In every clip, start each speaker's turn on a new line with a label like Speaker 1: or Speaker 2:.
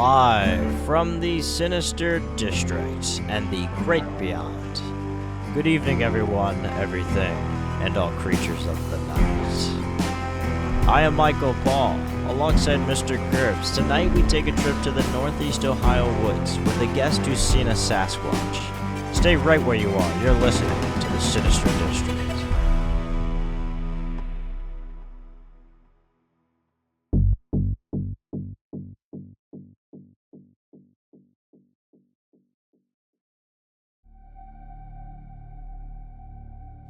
Speaker 1: live from the Sinister district and the great beyond. Good evening, everyone, everything, and all creatures of the night. I am Michael Paul, alongside Mr. Curbs. Tonight we take a trip to the Northeast Ohio woods with a guest who's seen a Sasquatch. Stay right where you are. You're listening to the Sinister district.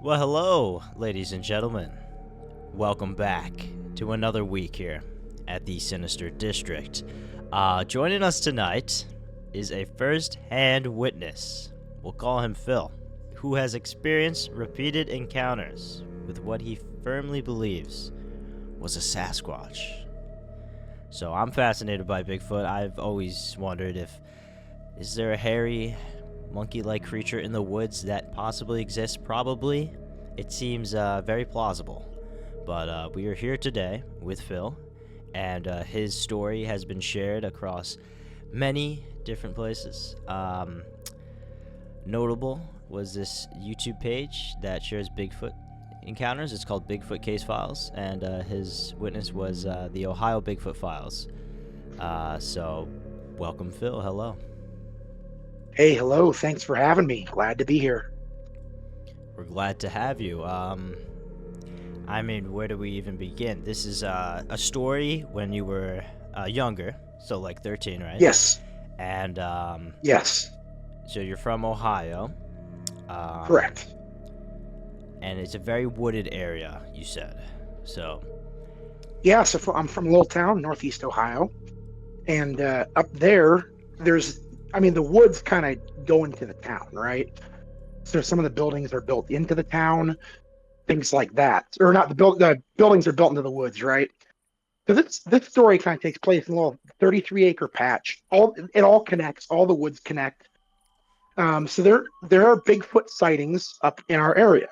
Speaker 1: Well, hello, ladies and gentlemen. Welcome back to another week here at the Sinister District. Joining us tonight is a first-hand witness. We'll call him Phil, who has experienced repeated encounters with what he firmly believes was a Sasquatch. So I'm fascinated by Bigfoot. I've always wondered is there a hairy, monkey-like creature in the woods that possibly exists? Probably. It seems very plausible. But we are here today with Phil, and his story has been shared across many different places. Notable was this YouTube page that shares Bigfoot encounters. It's called Bigfoot Case Files, and his witness was the Ohio Bigfoot Files. So, welcome, Phil. Hello.
Speaker 2: Hey, hello. Thanks for having me. Glad to be here.
Speaker 1: We're glad to have you. I mean, where do we even begin? This is a story when you were younger, so like 13, right?
Speaker 2: Yes.
Speaker 1: And
Speaker 2: yes.
Speaker 1: So you're from Ohio.
Speaker 2: Correct.
Speaker 1: And it's a very wooded area, you said. So.
Speaker 2: Yeah. So I'm from a little town, Northeast Ohio, and up there, the woods kind of go into the town, right? So some of the buildings are built into the town, things like that. Or not, the buildings are built into the woods, right? So this story kind of takes place in a little 33-acre patch. It all connects. All the woods connect. So there are Bigfoot sightings up in our area.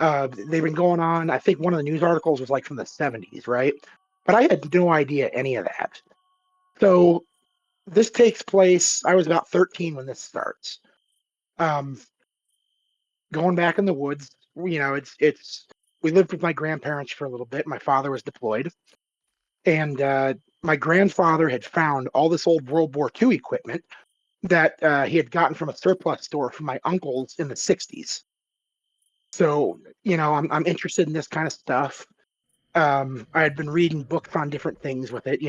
Speaker 2: They've been going on. I think one of the news articles was like from the 70s, right? But I had no idea any of that. So this takes place, I was about 13 when this starts. Going back in the woods, we lived with my grandparents for a little bit. My father was deployed. And my grandfather had found all this old World War II equipment that he had gotten from a surplus store from my uncles in the 60s. So, I'm interested in this kind of stuff. I had been reading books on different things with it,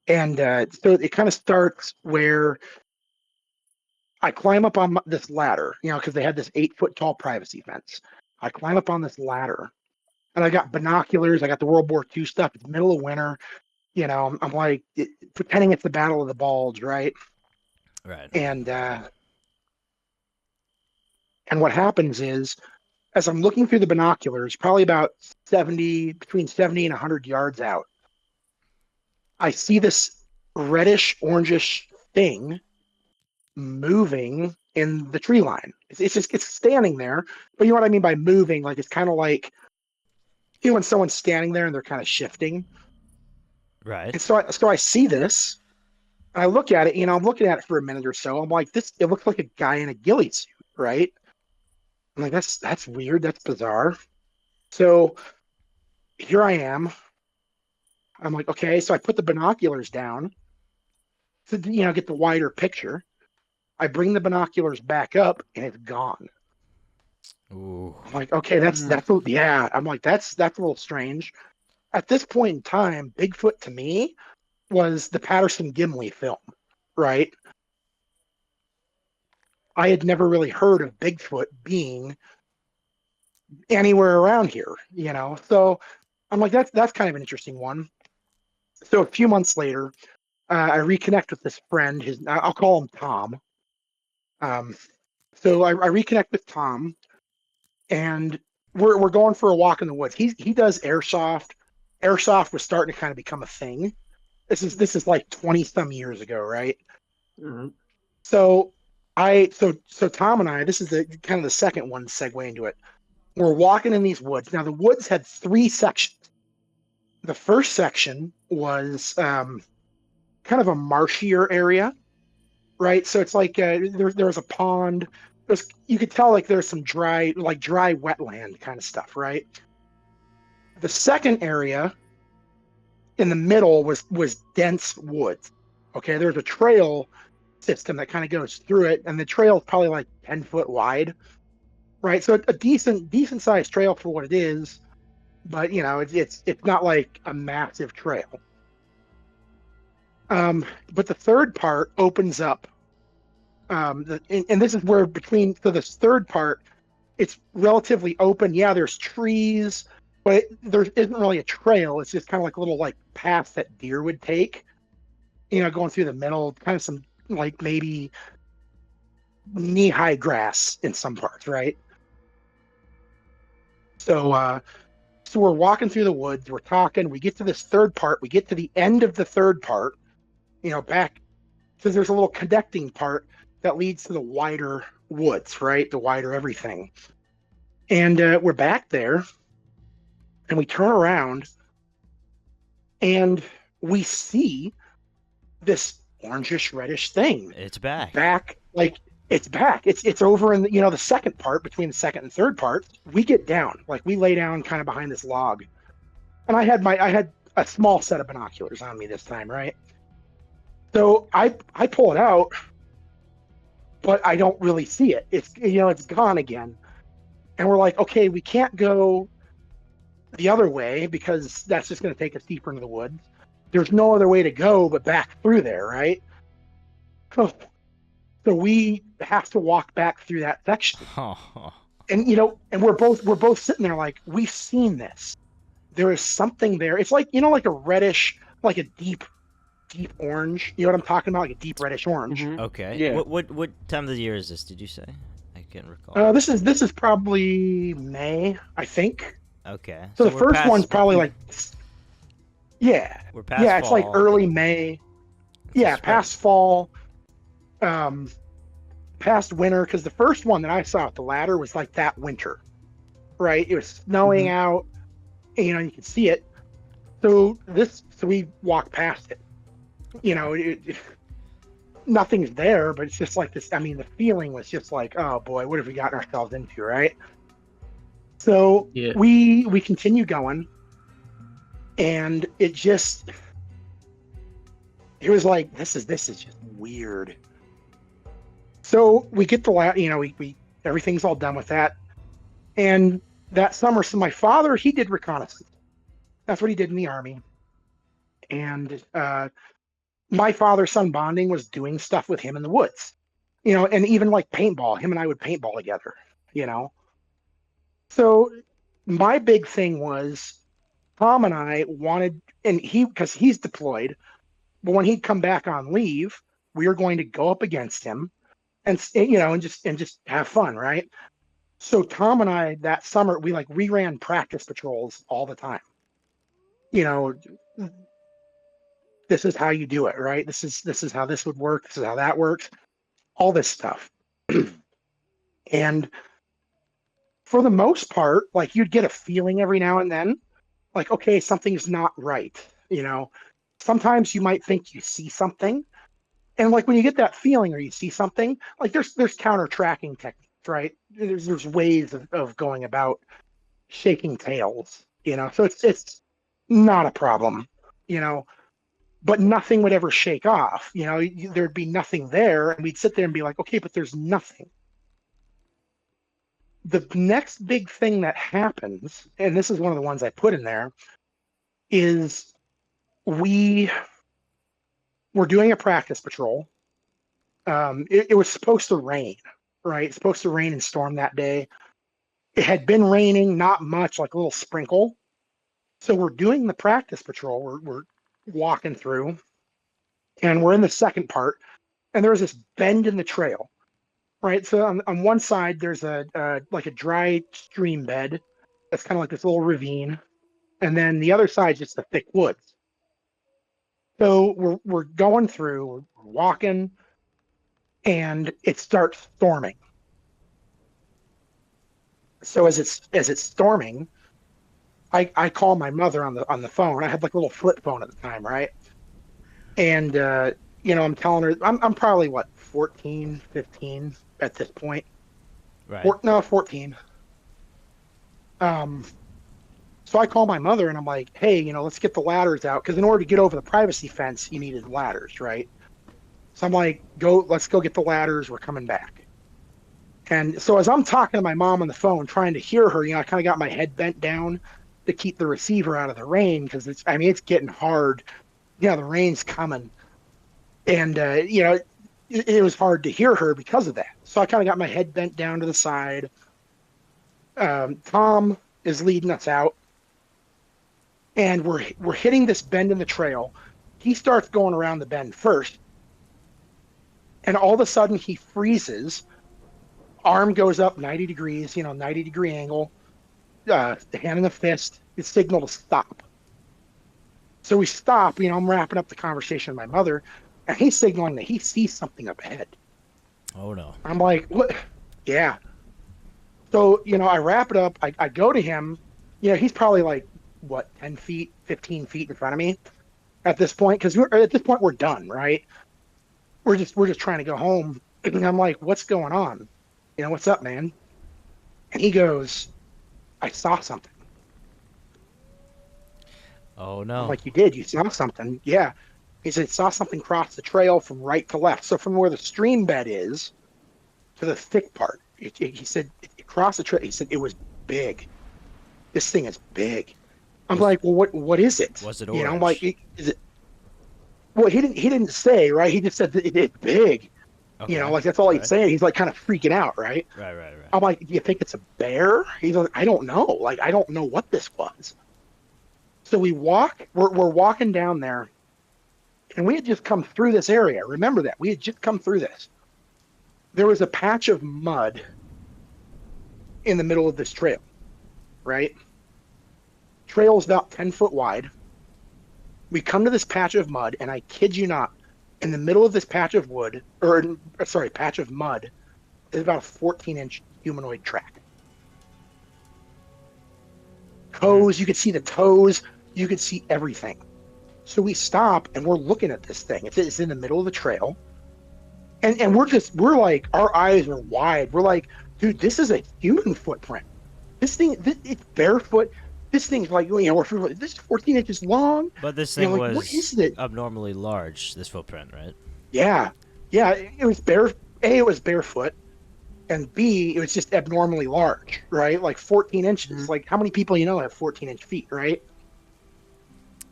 Speaker 2: and so it kind of starts where I climb up on this ladder, because they had this 8-foot tall privacy fence. I climb up on this ladder, and I got binoculars. I got the World War II stuff. It's middle of winter. I'm like pretending it's the Battle of the Bulge, right?
Speaker 1: Right.
Speaker 2: And what happens is, as I'm looking through the binoculars, probably about between 70 and 100 yards out, I see this reddish, orangish thing moving in the tree line. It's standing there, but you know what I mean by moving? Like, it's kind of like, when someone's standing there and they're kind of shifting.
Speaker 1: Right.
Speaker 2: And so I see this, and I look at it, I'm looking at it for a minute or so. I'm like, it looks like a guy in a ghillie suit, right? I'm like, that's weird. That's bizarre. So here I am. I'm like, okay. So I put the binoculars down to, get the wider picture. I bring the binoculars back up, and it's gone.
Speaker 1: Ooh.
Speaker 2: I'm like, okay, yeah. I'm like, that's a little strange. At this point in time, Bigfoot to me was the Patterson-Gimlin film, right? I had never really heard of Bigfoot being anywhere around here, So I'm like, that's kind of an interesting one. So a few months later, I reconnect with this friend. I'll call him Tom. So I reconnect with Tom, and we're going for a walk in the woods. He does airsoft. Airsoft was starting to kind of become a thing. This is like 20 some years ago, right?
Speaker 3: Mm-hmm.
Speaker 2: So Tom and I, this is the kind of the second one segue into it. We're walking in these woods. Now the woods had 3 sections. The first section was kind kind of a marshier area, right? So it's like there's a pond. You could tell like there's some dry wetland kind of stuff, right? The second area in the middle was dense woods. Okay, there's a trail system that kind of goes through it, and the trail is probably like 10 foot wide, right? So a decent sized trail for what it is, but it's not like a massive trail. But the third part opens up, and this is where so this third part, it's relatively open. Yeah, there's trees, but there isn't really a trail. It's just kind of like a little like path that deer would take, going through the middle, kind of some like maybe knee-high grass in some parts, right? So we're walking through the woods, we're talking, we get to this third part, we get to the end of the third part, back, because there's a little connecting part that leads to the wider woods, right? The wider everything. And we're back there, and we turn around, and we see this orangish reddish thing.
Speaker 1: It's back.
Speaker 2: It's back. It's over in the second part, between the second and third part. We get down, like we lay down kind of behind this log, and I had a small set of binoculars on me this time, right? So I pull it out, but I don't really see it. It's gone again, and we're like, okay, we can't go the other way because that's just going to take us deeper into the woods. There's no other way to go but back through there, right? So we have to walk back through that section. And and we're both sitting there like, we've seen this. There is something there. It's like, like a reddish, like a deep orange. You know what I'm talking about? Like a deep reddish orange.
Speaker 1: Mm-hmm. Okay.
Speaker 3: Yeah.
Speaker 1: What time of the year is this? Did you say? I can't recall.
Speaker 2: This is probably May, I think.
Speaker 1: Okay.
Speaker 2: So the first one's probably like, yeah.
Speaker 1: We're past
Speaker 2: yeah, it's
Speaker 1: fall.
Speaker 2: like early May. Yeah, past fall. Past winter, because the first one that I saw at the ladder was like that winter, right? It was snowing out, and, you can see it. So we walk past it. Nothing's there, but it's just like this. I mean, the feeling was just like, oh boy, what have we gotten ourselves into, right? So we continue going, and it was like, this is just weird. So we get we everything's all done with that. And that summer, so my father, he did reconnaissance. That's what he did in the Army. And my father-son bonding was doing stuff with him in the woods, and even like paintball. Him and I would paintball together, So my big thing was Tom and I wanted, and because he's deployed, but when he'd come back on leave, we were going to go up against him and just have fun, right? So Tom and I that summer we ran practice patrols all the time. This is how you do it, right? This is how this would work. This is how that works. All this stuff. And for the most part, like you'd get a feeling every now and then, like, okay, something's not right. Sometimes you might think you see something. And like when you get that feeling or you see something, like there's counter tracking techniques, right? There's ways of going about shaking tails, so it's not a problem, but nothing would ever shake off, there'd be nothing there, and we'd sit there and be like, okay, but there's nothing. The next big thing that happens, and this is one of the ones I put in there, is we're doing a practice patrol. It was supposed to rain, right? It's supposed to rain and storm that day. It had been raining, not much, like a little sprinkle. So we're doing the practice patrol. We're walking through, and we're in the second part, and there's this bend in the trail, right? So on one side, there's a dry stream bed that's kind of like this little ravine, and then the other side is just the thick woods. So we're going through, we're walking, and it starts storming. So as it's storming, I call my mother on the phone. I had like a little flip phone at the time, right? And I'm telling her I'm probably what 14, 15 at this point.
Speaker 1: Right.
Speaker 2: No, 14. Um, so I call my mother and I'm like, hey, let's get the ladders out because in order to get over the privacy fence, you needed ladders, right? So I'm like, let's go get the ladders. We're coming back. And so as I'm talking to my mom on the phone, trying to hear her, I kind of got my head bent down to keep the receiver out of the rain because it's getting hard. The rain's coming, and it was hard to hear her because of that. So I kind of got my head bent down to the side. Tom is leading us out, and we're hitting this bend in the trail. He starts going around the bend first, and all of a sudden he freezes. Arm goes up 90 degrees, 90-degree angle. The hand in the fist. It's signal to stop. So we stop. I'm wrapping up the conversation with my mother, and he's signaling that he sees something up ahead.
Speaker 1: Oh no.
Speaker 2: I'm like, what? Yeah. So, I wrap it up. I go to him. He's probably like, what, 10 feet, 15 feet in front of me at this point. Because at this point, we're done, right? We're just trying to go home. And I'm like, what's going on? What's up, man? And he goes, I saw something.
Speaker 1: Oh
Speaker 2: I'm
Speaker 1: no.
Speaker 2: like, you did? You saw something? Yeah. He said, saw something cross the trail from right to left. So from where the stream bed is to the thick part. He said, it crossed the trail. He said, it was big. This thing is big. I'm like, well, what is it?
Speaker 1: Was it orange?
Speaker 2: I'm like, is it? Well, he didn't say, right? He just said that it's big.
Speaker 1: Okay.
Speaker 2: Like that's all
Speaker 1: Right.
Speaker 2: he's saying. He's like kind of freaking out, right?
Speaker 1: Right.
Speaker 2: I'm like, do you think it's a bear? He's like, I don't know. Like, I don't know what this was. So we're walking down there, and we had just come through this area. Remember that. We had just come through this. There was a patch of mud in the middle of this trail, right? Trail's about 10 foot wide. We come to this patch of mud, and I kid you not, in the middle of this patch of patch of mud is about a 14-inch humanoid track. Toes, you could see the toes, you could see everything. So we stop and we're looking at this thing. It's in the middle of the trail. And we're like, our eyes are wide. We're like, dude, this is a human footprint. It's barefoot. This thing's like, this is 14 inches long.
Speaker 1: But this thing
Speaker 2: like,
Speaker 1: was
Speaker 2: what is it?
Speaker 1: abnormally large, this footprint, right?
Speaker 2: Yeah. It was it was barefoot. And B, it was just abnormally large, right? Like 14 inches.
Speaker 1: Mm-hmm.
Speaker 2: Like how many people have 14-inch feet, right?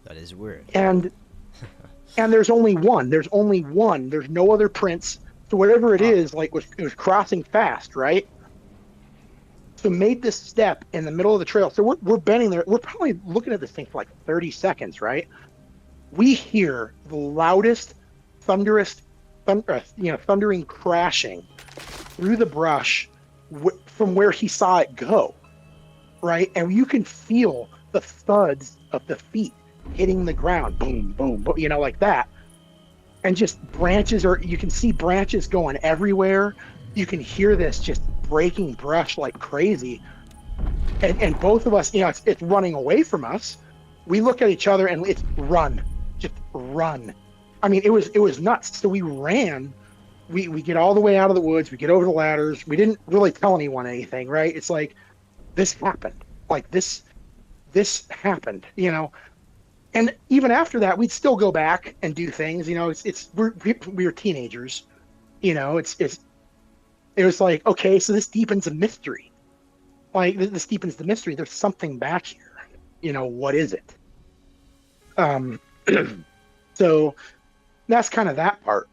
Speaker 1: That is weird.
Speaker 2: And there's only one. There's no other prints. So whatever it is, like it was crossing fast, right? So made this step in the middle of the trail. So we're bending there. We're probably looking at this thing for like 30 seconds, right? We hear the loudest, thundering crashing through the brush from where he saw it go, right? And you can feel the thuds of the feet hitting the ground, boom, boom, boom, like that. And just you can see branches going everywhere. You can hear this just breaking brush like crazy. And both of us, it's running away from us. We look at each other and it's run, just run. I mean, it was nuts. So we ran. We get all the way out of the woods. We get over the ladders. We didn't really tell anyone anything, right? It's like, this happened. Like this happened, And even after that, we'd still go back and do things. We were teenagers. It was like, okay, so this deepens a mystery. Like this deepens the mystery. There's something back here. What is it? So that's kind of that part.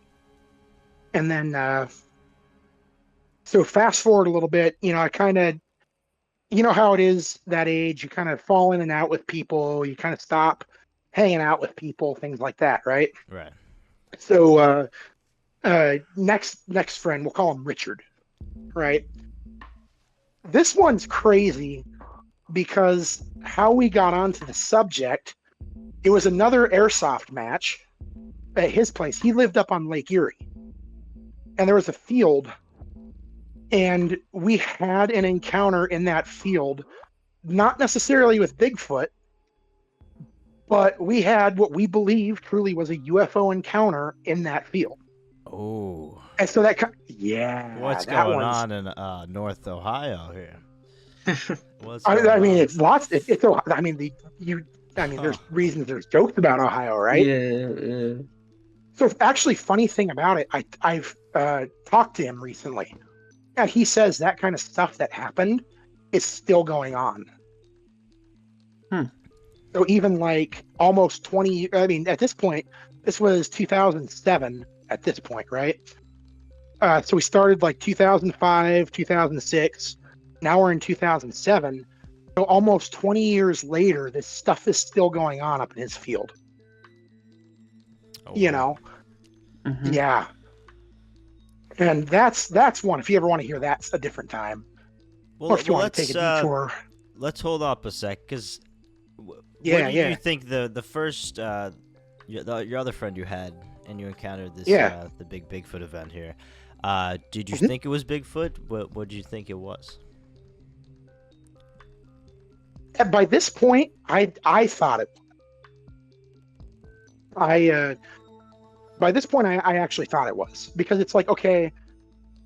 Speaker 2: And then, so fast forward a little bit, I kind of, how it is that age, you kind of fall in and out with people, you kind of stop hanging out with people, things like that, right?
Speaker 1: Right.
Speaker 2: So next friend, we'll call him Richard, right? This one's crazy because how we got onto the subject, it was another airsoft match at his place. He lived up on Lake Erie. And there was a field, and we had an encounter in that field, not necessarily with Bigfoot, But we had what we believe truly was a UFO encounter in that field.
Speaker 1: Oh,
Speaker 2: And so yeah,
Speaker 1: what's
Speaker 2: that
Speaker 1: going
Speaker 2: one's.
Speaker 1: on in North Ohio here? What's
Speaker 2: I
Speaker 1: going
Speaker 2: mean,
Speaker 1: on?
Speaker 2: it's lots. It's. I mean,
Speaker 1: Huh.
Speaker 2: there's reasons. There's jokes about Ohio, right?
Speaker 3: Yeah.
Speaker 2: So, actually, funny thing about it, I've talked to him recently, and he says that kind of stuff that happened is still going on.
Speaker 3: Hmm.
Speaker 2: So even like almost 20. I mean, at this point, this was 2007. At this point, right? So we started like 2005, 2006. Now we're in 2007. So almost 20 years later, this stuff is still going on up in his field.
Speaker 1: Oh,
Speaker 2: You
Speaker 1: boy.
Speaker 2: know,
Speaker 3: Mhm.
Speaker 2: yeah. And that's one. If you ever want to hear, that's a different time.
Speaker 1: Well,
Speaker 2: Or if you
Speaker 1: well,
Speaker 2: want to take a detour,
Speaker 1: let's hold up a sec, because
Speaker 2: yeah,
Speaker 1: what do
Speaker 2: yeah,
Speaker 1: you think the first your other friend you had and you encountered this
Speaker 2: yeah.
Speaker 1: the big Bigfoot event here? Did you
Speaker 2: Mhm.
Speaker 1: think it was Bigfoot? What did you think it was?
Speaker 2: And by this point, I thought it. I by this point, I actually thought it was because it's like, okay,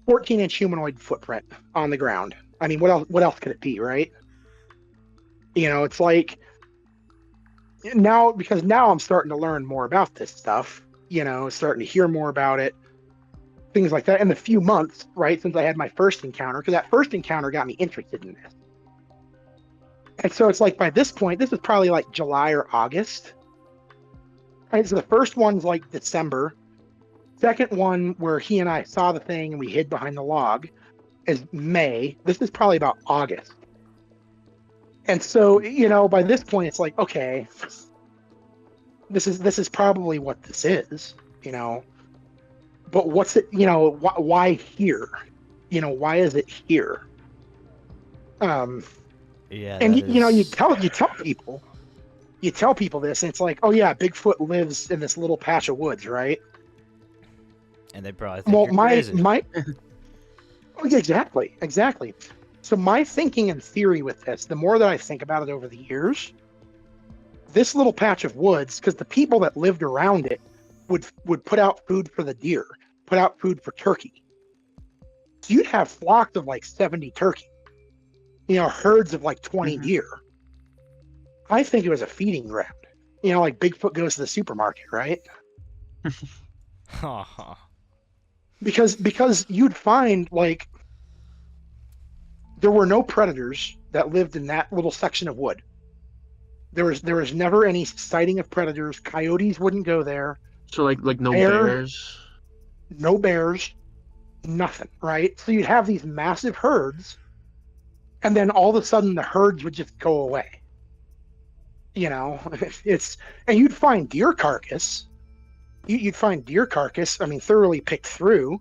Speaker 2: 14-inch humanoid footprint on the ground. I mean, what else could it be, right? You know, it's like now, because now I'm starting to learn more about this stuff, you know, starting to hear more about it, things like that in the few months, right, since I had my first encounter, because that first encounter got me interested in this. And so it's like by this point, this is probably like July or August. Right? So the first one's like December. Second one where he and I saw the thing and we hid behind the log is May. This is probably about August. And so, you know, by this point it's like, okay, this is probably what this is, you know. But what's it, you know, why here? You know, why is it here?
Speaker 1: Yeah,
Speaker 2: And
Speaker 1: that
Speaker 2: you know,
Speaker 1: is.
Speaker 2: you tell people this, and it's like, oh yeah, Bigfoot lives in this little patch of woods, right?
Speaker 1: And they probably think
Speaker 2: Well,
Speaker 1: you're crazy.
Speaker 2: oh, yeah, exactly. So my thinking and theory with this, the more that I think about it over the years, this little patch of woods, because the people that lived around it would put out food for the deer, put out food for turkey. So you'd have flocks of like 70 turkey, you know, herds of like 20 deer. I think it was a feeding ground. You know, like Bigfoot goes to the supermarket, right? Because you'd find like there were no predators that lived in that little section of wood. There was never any sighting of predators. Coyotes wouldn't go there.
Speaker 3: So like no
Speaker 2: Bear,
Speaker 3: bears.
Speaker 2: no bears, nothing, right? So you'd have these massive herds, and then all of a sudden the herds would just go away. You know, and you'd find deer carcass. You'd find deer carcass. I mean, thoroughly picked through,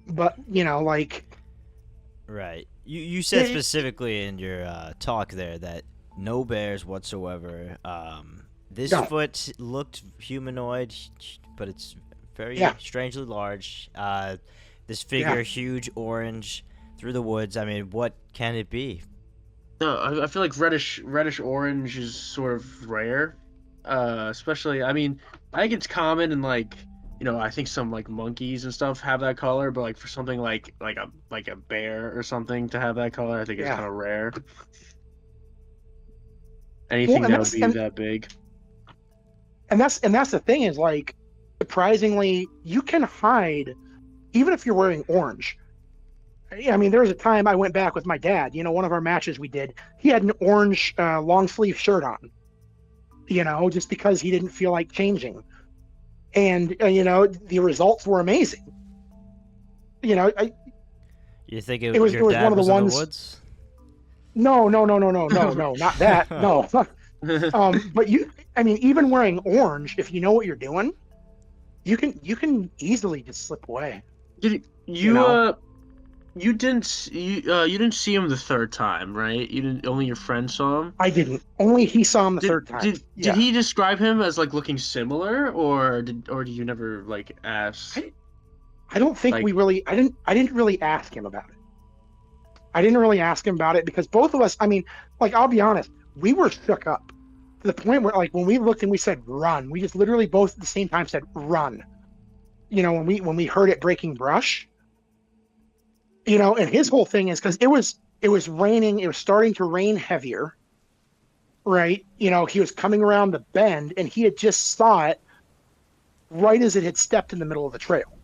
Speaker 2: but you know, like
Speaker 1: Right. You said
Speaker 2: it,
Speaker 1: specifically in your talk there that no bears whatsoever. This
Speaker 2: no,
Speaker 1: foot looked humanoid, but it's very
Speaker 2: yeah,
Speaker 1: strangely large. This
Speaker 2: yeah.
Speaker 1: figure, huge orange, through the woods. I mean, what can it be?
Speaker 3: No, I feel like reddish orange is sort of rare. Especially, I mean, I think it's common in like, you know, I think some like monkeys and stuff have that color, but like for something like a bear or something to have that color, I think it's
Speaker 2: Yeah.
Speaker 3: kind of rare.
Speaker 2: Well,
Speaker 3: Anything
Speaker 2: and
Speaker 3: that would be that big.
Speaker 2: that's the thing is like surprisingly you can hide even if you're wearing orange. I mean, there was a time I went back with my dad. You know, one of our matches we did, he had an orange long sleeve shirt on. You know, just because he didn't feel like changing, and you know the results were amazing. You know,
Speaker 1: You think
Speaker 2: it was
Speaker 1: your dad
Speaker 2: one of the
Speaker 1: was in the
Speaker 2: ones.
Speaker 1: woods?
Speaker 2: No, not that. No. But I mean, even wearing orange, if you know what you're doing, you can easily just slip away.
Speaker 3: Did
Speaker 2: You know?
Speaker 3: you didn't see him the third time, right? You didn't only your friend saw him.
Speaker 2: I didn't. Only he saw him the third time.
Speaker 3: Did he describe him as like looking similar, or did you never like ask?
Speaker 2: I don't think
Speaker 3: Like-
Speaker 2: we really. I didn't really ask him about it. I didn't really ask him about it because both of us. I mean, like I'll be honest, we were shook up to the point where, like, when we looked and we said run, we just literally both at the same time said run. You know, when we heard it breaking brush, you know, and his whole thing is because it was raining, it was starting to rain heavier, right? You know, he was coming around the bend and he had just saw it right as it had stepped in the middle of the trail,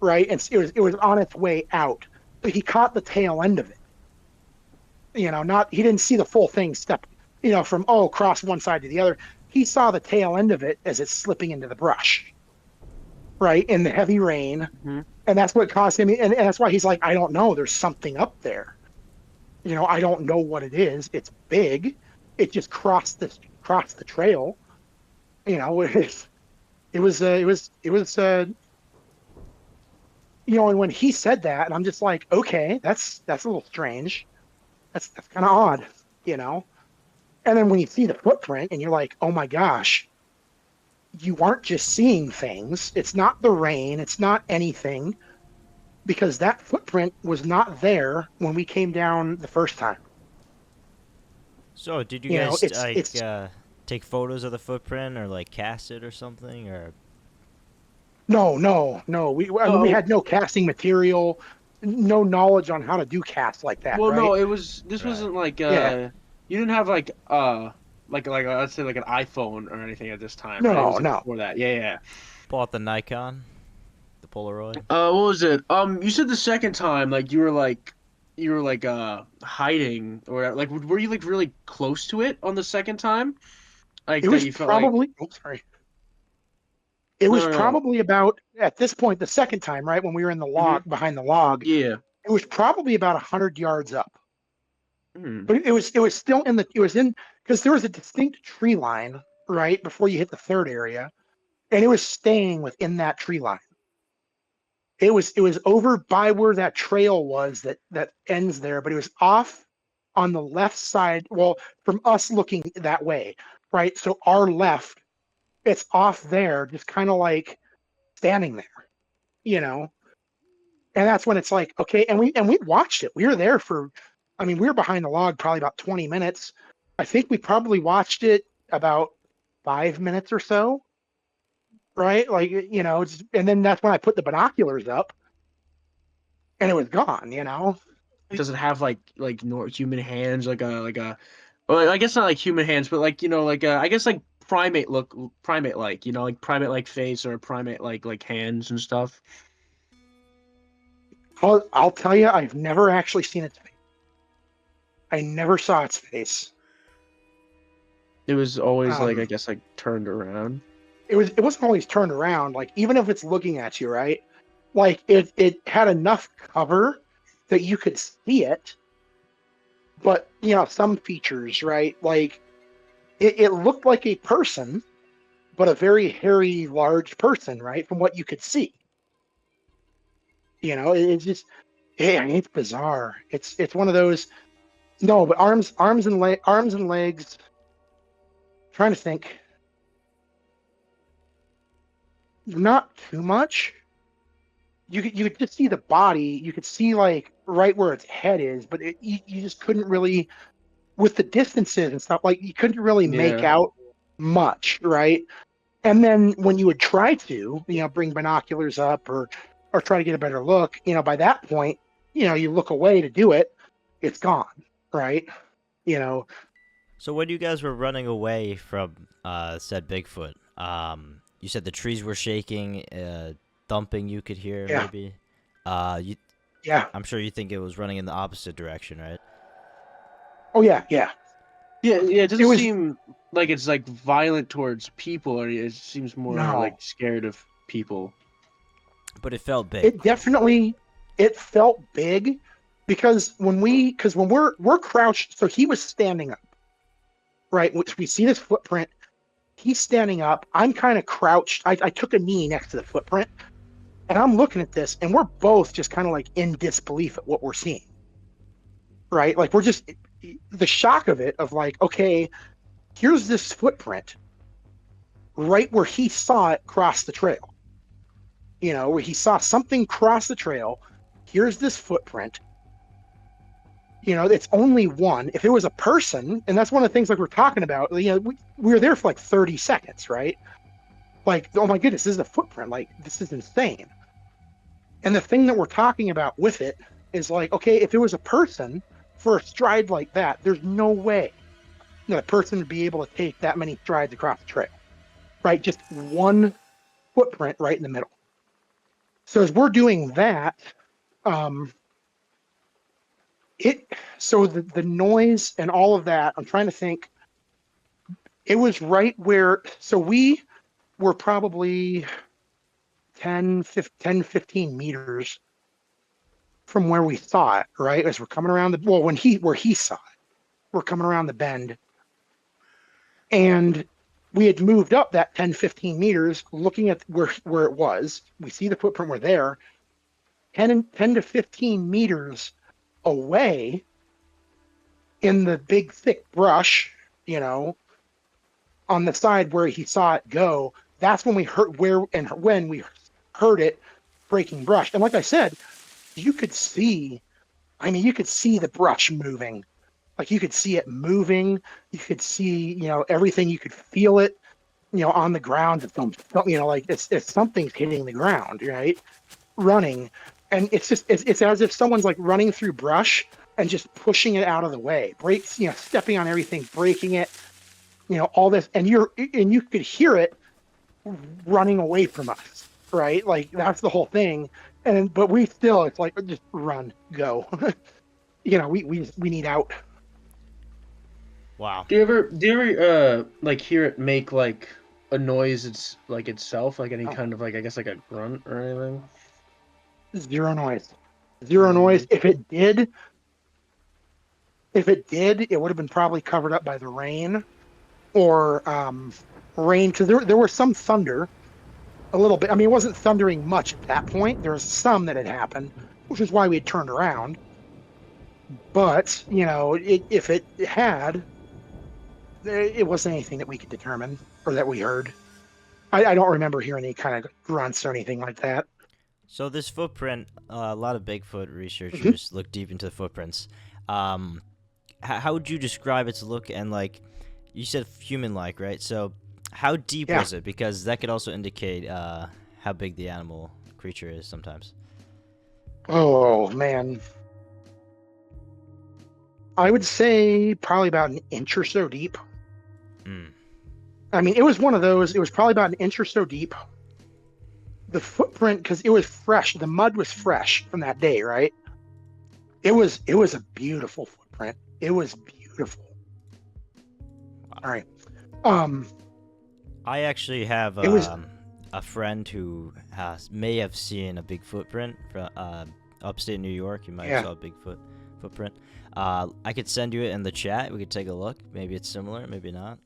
Speaker 2: right? And it was on its way out, but he caught the tail end of it. You know, he didn't see the full thing step, you know, from cross one side to the other. He saw the tail end of it as it's slipping into the brush, right, in the heavy rain.
Speaker 3: Mm-hmm.
Speaker 2: And that's what caused him, and that's why he's like, I don't know, there's something up there. You know, I don't know what it is. It's big. It just crossed the trail. You know, it was you know, and when he said that, and I'm just like, okay, that's a little strange. That's kind of odd, you know. And then when you see the footprint and you're like, oh my gosh, you aren't just seeing things. It's not the rain. It's not anything, because that footprint was not there when we came down the first time.
Speaker 1: So, did you
Speaker 2: You know,
Speaker 1: guys take photos of the footprint or like cast it or something, or?
Speaker 2: No. I mean, we had no casting material, no knowledge on how to do casts like that.
Speaker 3: Well,
Speaker 2: right?
Speaker 3: no, this
Speaker 1: Right.
Speaker 3: wasn't like
Speaker 2: Yeah.
Speaker 3: You didn't have like let's say like an iPhone or anything at this time.
Speaker 2: No,
Speaker 3: right? It was, like,
Speaker 2: no.
Speaker 3: before that. Yeah.
Speaker 1: Pull out the Nikon, the Polaroid.
Speaker 3: What was it? You said the second time like you were like hiding, or like were you like really close to it on the second time? Like
Speaker 2: It
Speaker 3: that
Speaker 2: was
Speaker 3: you felt like
Speaker 2: probably. Oh, sorry. It was
Speaker 3: No.
Speaker 2: probably about, at this point, the second time, right, when we were in the log, behind the log.
Speaker 3: Yeah.
Speaker 2: It was probably about 100 yards up.
Speaker 3: Hmm.
Speaker 2: But it was still because there was a distinct tree line right before you hit the third area, and it was staying within that tree line. It was over by where that trail was that ends there, but it was off on the left side. Well, from us looking that way, right? So our left, it's off there, just kind of like standing there, you know. And that's when it's like, okay, and we watched it. We were there for, I mean, we were behind the log probably about 20 minutes. I think we probably watched it about 5 minutes or so, right? Like, you know, and then that's when I put the binoculars up and it was gone, you know?
Speaker 3: Does it have like human hands, like a well, I guess not like human hands, but like, you know, like I guess like primate like, you know, like primate like face, or primate like hands and stuff.
Speaker 2: I'll tell you, I've never actually seen its face. I never saw its face.
Speaker 3: It was always like, I
Speaker 2: Um,
Speaker 3: guess, like turned around.
Speaker 2: It wasn't always turned around. Like, even if it's looking at you, right? Like, it had enough cover that you could see it, but you know, some features, right? Like, it looked like a person, but a very hairy, large person, right? From what you could see. You know, it's just, yeah, it's bizarre. It's one of those. No, but arms and legs. Trying to think. Not too much. You could just see the body. You could see like right where its head is, but you just couldn't really, with the distances and stuff, like you couldn't really make
Speaker 3: Yeah.
Speaker 2: out much, right? And then when you would try to, you know, bring binoculars up or try to get a better look, you know, by that point, you know, you look away to do it, it's gone, right? You know,
Speaker 1: So when you guys were running away from said Bigfoot, you said the trees were shaking, thumping. You could hear
Speaker 2: Yeah.
Speaker 1: maybe.
Speaker 2: yeah.
Speaker 1: I'm sure you think it was running in the opposite direction, right?
Speaker 2: Oh yeah, yeah.
Speaker 3: Yeah, it doesn't
Speaker 2: was-
Speaker 3: seem like it's like violent towards people, or it seems more
Speaker 2: No.
Speaker 3: like scared of people.
Speaker 1: But it felt big.
Speaker 2: It felt big because when we're crouched, so he was standing up, right? Which we see this footprint. He's standing up. I'm kind of crouched. I took a knee next to the footprint, and I'm looking at this, and we're both just kind of like in disbelief at what we're seeing, right? Like we're just the shock of it, of like, okay, here's this footprint right where he saw it cross the trail. You know, where he saw something cross the trail. Here's this footprint. it's only one. If it was a person, and that's one of the things like we're talking about, we were there for like 30 seconds, right? Like, oh my goodness, this is a footprint. Like, this is insane. And the thing that we're talking about with it is like, okay, if it was a person for a stride like that, there's no way that a person would be able to take that many strides across the trail, right? Just one footprint right in the middle. So as we're doing that, so the noise and all of that, I'm trying to think, it was right where, so we were probably 10, 15 meters from where we saw it, right? As we're coming around where he saw it, we're coming around the bend. And we had moved up that 10, 15 meters, looking at where it was. We see the footprint, we're there. 10 to 15 meters away in the big, thick brush, on the side where he saw it go. That's when we heard when we heard it breaking brush. And like I said, you could see the brush moving. Like you could see it moving. You could see, everything. You could feel it, on the ground. Like it's something's hitting the ground, right? Running. And it's as if someone's like running through brush and just pushing it out of the way. Stepping on everything, breaking it, all this. And you could hear it running away from us, right? Like that's the whole thing. But we still, it's like, just run, go. We need out.
Speaker 1: Wow.
Speaker 3: Do you ever like hear it make like a noise? It's like itself, like any kind of like, I guess like a grunt or anything?
Speaker 2: Zero noise. If it did, it would have been probably covered up by the rain or rain, because there was some thunder a little bit. I mean, it wasn't thundering much at that point. There was some that had happened, which is why we had turned around. But, if it had, it wasn't anything that we could determine or that we heard. I don't remember hearing any kind of grunts or anything like that.
Speaker 1: So this footprint, a lot of Bigfoot researchers look deep into the footprints. How would you describe its look? And like, you said human-like, right? So how deep was it? Because that could also indicate how big the creature is sometimes.
Speaker 2: Oh, man. I would say probably about an inch or so deep. I mean, it was one of those. It was probably about an inch or so deep. The footprint, because it was fresh. The mud was fresh from that day, right? It was a beautiful footprint. It was beautiful. All right.
Speaker 1: I actually have a friend who may have seen a big footprint from upstate New York. You might have saw a Bigfoot footprint. I could send you it in the chat. We could take a look. Maybe it's similar, maybe not.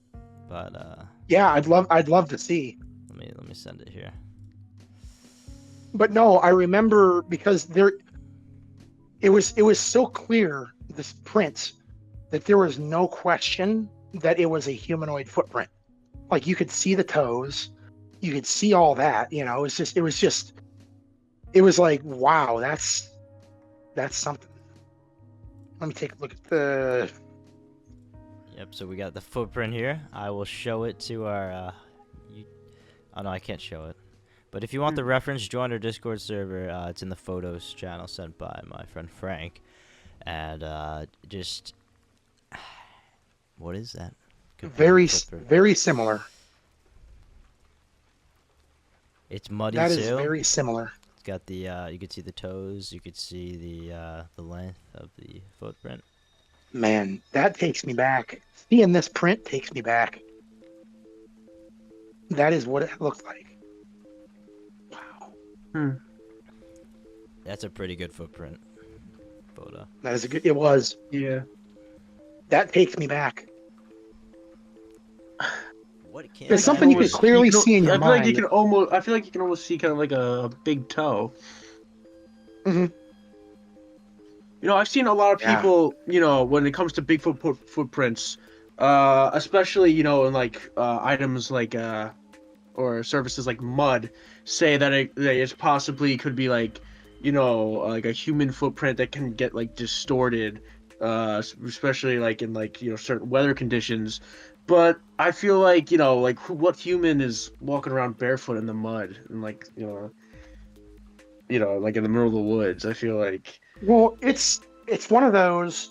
Speaker 1: But
Speaker 2: yeah, I'd love to see.
Speaker 1: Let me send it here.
Speaker 2: But no, I remember because it was so clear, this print, that there was no question that it was a humanoid footprint. Like you could see the toes, you could see all that. It was like, wow, that's something. Let me take a look at the.
Speaker 1: Yep. So we got the footprint here. I will show it to our. Oh no, I can't show it. But if you want the reference, join our Discord server. It's in the photos channel sent by my friend Frank. And just... What is that?
Speaker 2: Very similar.
Speaker 1: It's muddy
Speaker 2: too. That
Speaker 1: is
Speaker 2: very similar.
Speaker 1: It's got the... you could see the toes. You could see the length of the footprint.
Speaker 2: Man, that takes me back. Seeing this print takes me back. That is what it looks like.
Speaker 1: That's a pretty good footprint photo.
Speaker 2: That is a good. It was.
Speaker 3: Yeah.
Speaker 2: That takes me back.
Speaker 1: It's
Speaker 2: something you can clearly see in your mind.
Speaker 3: I feel like you can almost see kind of like a big toe.
Speaker 2: Mm-hmm.
Speaker 3: I've seen a lot of people, when it comes to Bigfoot footprints, especially, in like items like or surfaces like mud, say that it possibly could be like, like a human footprint that can get like distorted especially like in like certain weather conditions. But I feel like like what human is walking around barefoot in the mud and like like in the middle of the woods. I feel like
Speaker 2: Well, it's one of those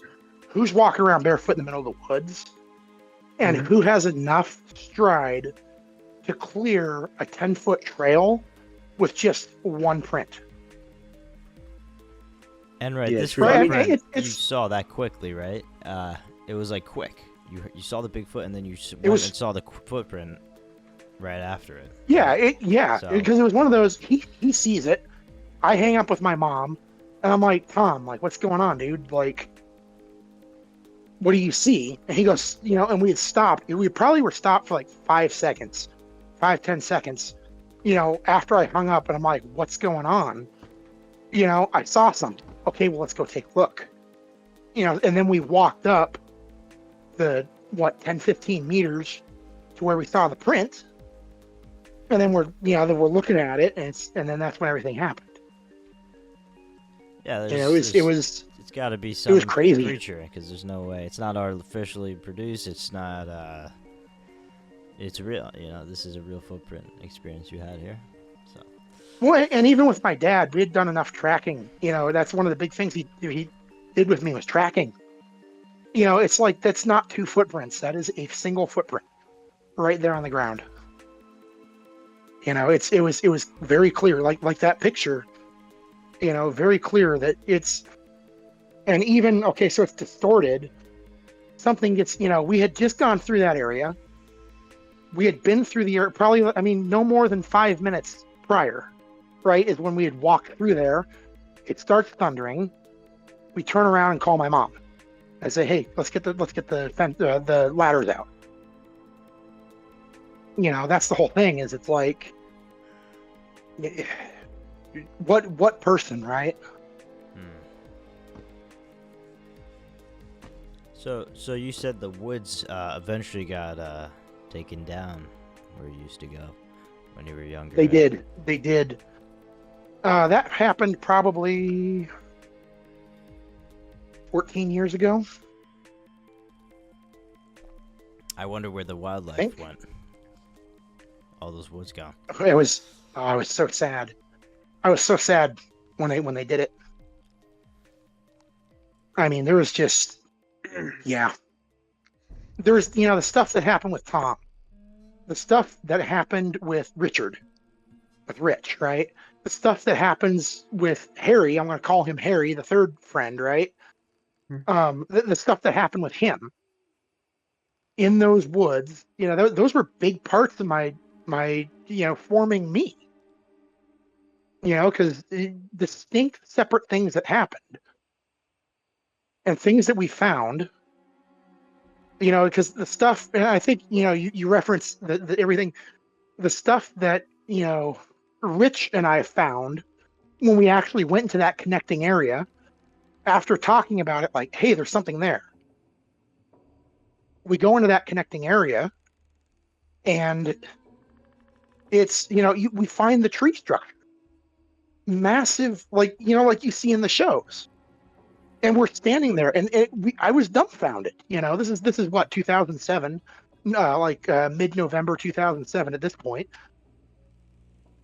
Speaker 2: who's walking around barefoot in the middle of the woods and
Speaker 3: Mhm.
Speaker 2: who has enough stride to clear a 10-foot trail with just one print.
Speaker 1: And right,
Speaker 3: Yeah,
Speaker 1: this
Speaker 3: true. I mean,
Speaker 1: footprint you
Speaker 2: it's
Speaker 1: saw that quickly, right? It was like quick. You saw the Bigfoot, and then you
Speaker 2: It
Speaker 1: went
Speaker 2: was-
Speaker 1: and saw the footprint right after it.
Speaker 2: yeah,
Speaker 1: So-
Speaker 2: because it was one of those. He sees it. I hang up with my mom, and I'm like, Tom, like, what's going on, dude? Like, what do you see? And he goes, and we had stopped. We probably were stopped for like 5 seconds, 5-10 seconds, after I hung up, and I'm like, what's going on? I saw something. Okay, well, let's go take a look. And then we walked up the 10-15 meters to where we saw the print, and then we're looking at it, and then that's when everything happened.
Speaker 1: Yeah,
Speaker 2: It's
Speaker 1: got to be some
Speaker 2: crazy.
Speaker 1: creature, because there's no way. It's not artificially produced. It's not. It's real. This is a real footprint experience you had here. So.
Speaker 2: Well, and even with my dad, we had done enough tracking. That's one of the big things he did with me was tracking. It's like that's not 2 footprints. That is a single footprint right there on the ground. It was very clear, like that picture. Very clear that it's, and even okay, so it's distorted. Something gets, we had just gone through that area. We had been through the area probably, no more than 5 minutes prior, right? Is when we had walked through there. It starts thundering. We turn around and call my mom. I say, hey, let's get the fence, the ladders out. That's the whole thing. Is it's like, what person, right?
Speaker 1: So you said the woods eventually got taken down where you used to go when you were younger.
Speaker 2: They
Speaker 1: right?
Speaker 2: did. That happened probably 14 years ago.
Speaker 1: I wonder where the wildlife
Speaker 2: Think.
Speaker 1: went. All those woods gone.
Speaker 2: I was so sad. I was so sad when they did it. There was just, yeah. There was, the stuff that happened with Tom, the stuff that happened with Richard, with Rich, right? The stuff that happens with Harry, I'm going to call him Harry, the third friend, right? The stuff that happened with him in those woods, those were big parts of my forming me. Because distinct, separate things that happened and things that we found. Because the stuff, and I think you referenced the everything, the stuff that Rich and I found when we actually went into that connecting area. After talking about it, like, hey, there's something there. We go into that connecting area, and it's we find the tree structure. Massive, like you see in the shows, and we're standing there, and I was dumbfounded. This is what 2007, mid-November 2007 at this point,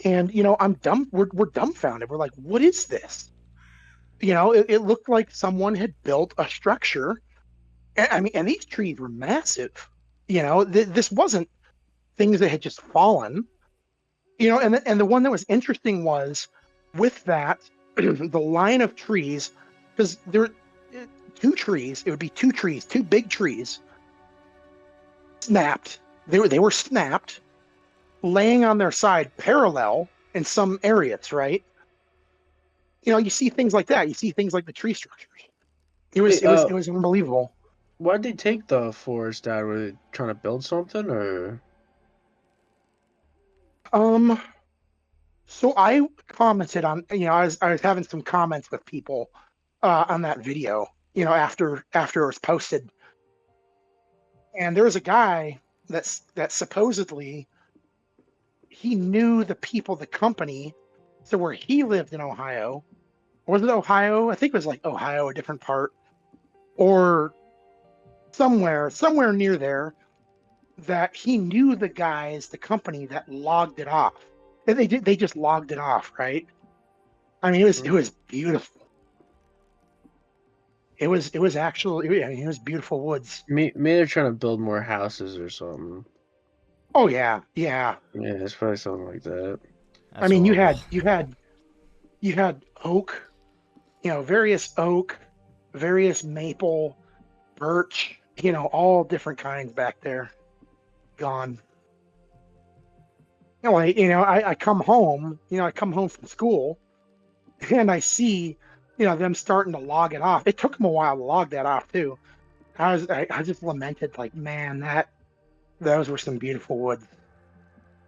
Speaker 2: and I'm dumb. We're dumbfounded. We're like, what is this? It looked like someone had built a structure, and these trees were massive. This wasn't things that had just fallen. And the one that was interesting was, with that, the line of trees, because there were 2 trees, it would be 2 trees, 2 big trees, snapped. They were snapped, laying on their side parallel in some areas, right? You see things like that. You see things like the tree structures. It was unbelievable.
Speaker 3: Why'd they take the forest down? Were they trying to build something, or?
Speaker 2: So I commented on, I was having some comments with people on that video, after it was posted. And there was a guy that supposedly he knew the people, the company, so where he lived in Ohio, or was it Ohio? I think it was like Ohio, a different part, or somewhere near there, that he knew the guys, the company that logged it off. They just logged it off, right? I mean, it was beautiful. It was actually, I mean, it was beautiful woods.
Speaker 3: Maybe they're trying to build more houses or something.
Speaker 2: Oh yeah, yeah.
Speaker 3: Yeah, it's probably something like that.
Speaker 2: I mean,
Speaker 1: horrible.
Speaker 2: you had oak, various oak, various maple, birch, all different kinds back there, gone. I come home, I come home from school, and I see, them starting to log it off. It took them a while to log that off too. I just lamented, like, man, those were some beautiful woods.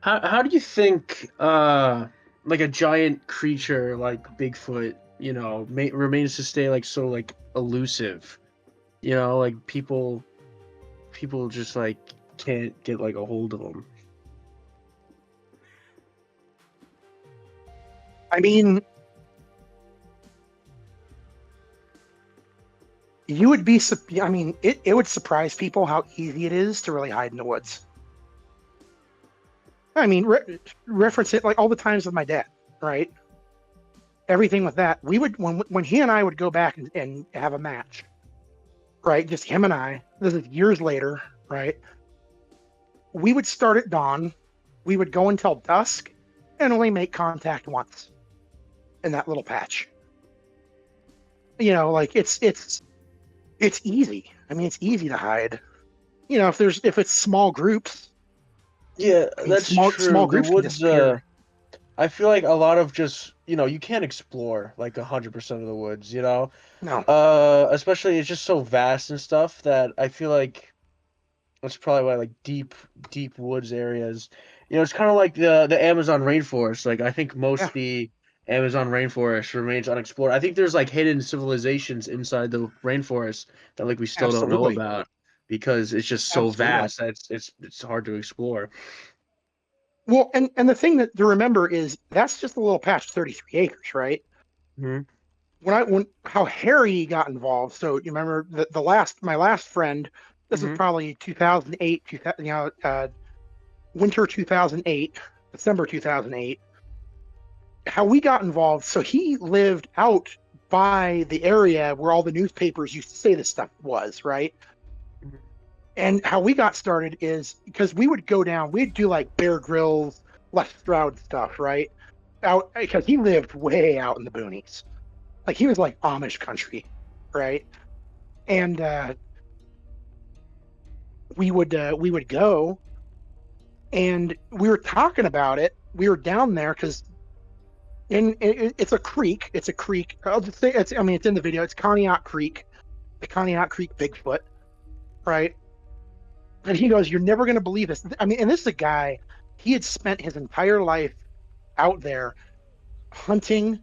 Speaker 3: How do you think like a giant creature like Bigfoot, remains to stay like so like elusive? Like people just like can't get like a hold of them.
Speaker 2: I mean, you would be, I mean, it would surprise people how easy it is to really hide in the woods. I mean, reference it like all the times with my dad, right? Everything with that. We would, when he and I would go back and have a match, right? Just him and I, this is years later, right? We would start at dawn. We would go until dusk and only make contact once in that little patch. Like it's easy. I mean, it's easy to hide. If it's small groups.
Speaker 3: Yeah,
Speaker 2: I mean,
Speaker 3: that's
Speaker 2: small
Speaker 3: true.
Speaker 2: groups
Speaker 3: The
Speaker 2: can
Speaker 3: woods,
Speaker 2: disappear.
Speaker 3: I feel like a lot of just, you can't explore like 100% of the woods,
Speaker 2: No.
Speaker 3: Especially it's just so vast and stuff that I feel like that's probably why like deep woods areas, it's kind of like the Amazon rainforest. Like I think most
Speaker 2: Yeah,
Speaker 3: of the Amazon rainforest remains unexplored. I think there's like hidden civilizations inside the rainforest that like we still don't know
Speaker 2: absolutely.
Speaker 3: about because it's just so
Speaker 2: Absolutely.
Speaker 3: vast that it's hard to explore.
Speaker 2: Well, and the thing to remember is that's just a little patch, 33 acres, right?
Speaker 3: Mhm.
Speaker 2: When how Harry got involved. So you remember my last friend. This was
Speaker 3: Mhm.
Speaker 2: probably 2008, winter 2008, December 2008. How we got involved. So he lived out by the area where all the newspapers used to say this stuff was, right?
Speaker 3: Mhm.
Speaker 2: And how we got started is because we would go down, we'd do like Bear Grylls, Les Stroud stuff, right? Out because he lived way out in the boonies. Like he was like Amish country, right? And we would go and we were talking about it. We were down there because it's a creek. It's a creek. I'll just say it's in the video. It's Conneaut Creek, the Conneaut Creek Bigfoot, right? And he goes, "You're never going to believe this." I mean, and this is a guy, he had spent his entire life out there hunting,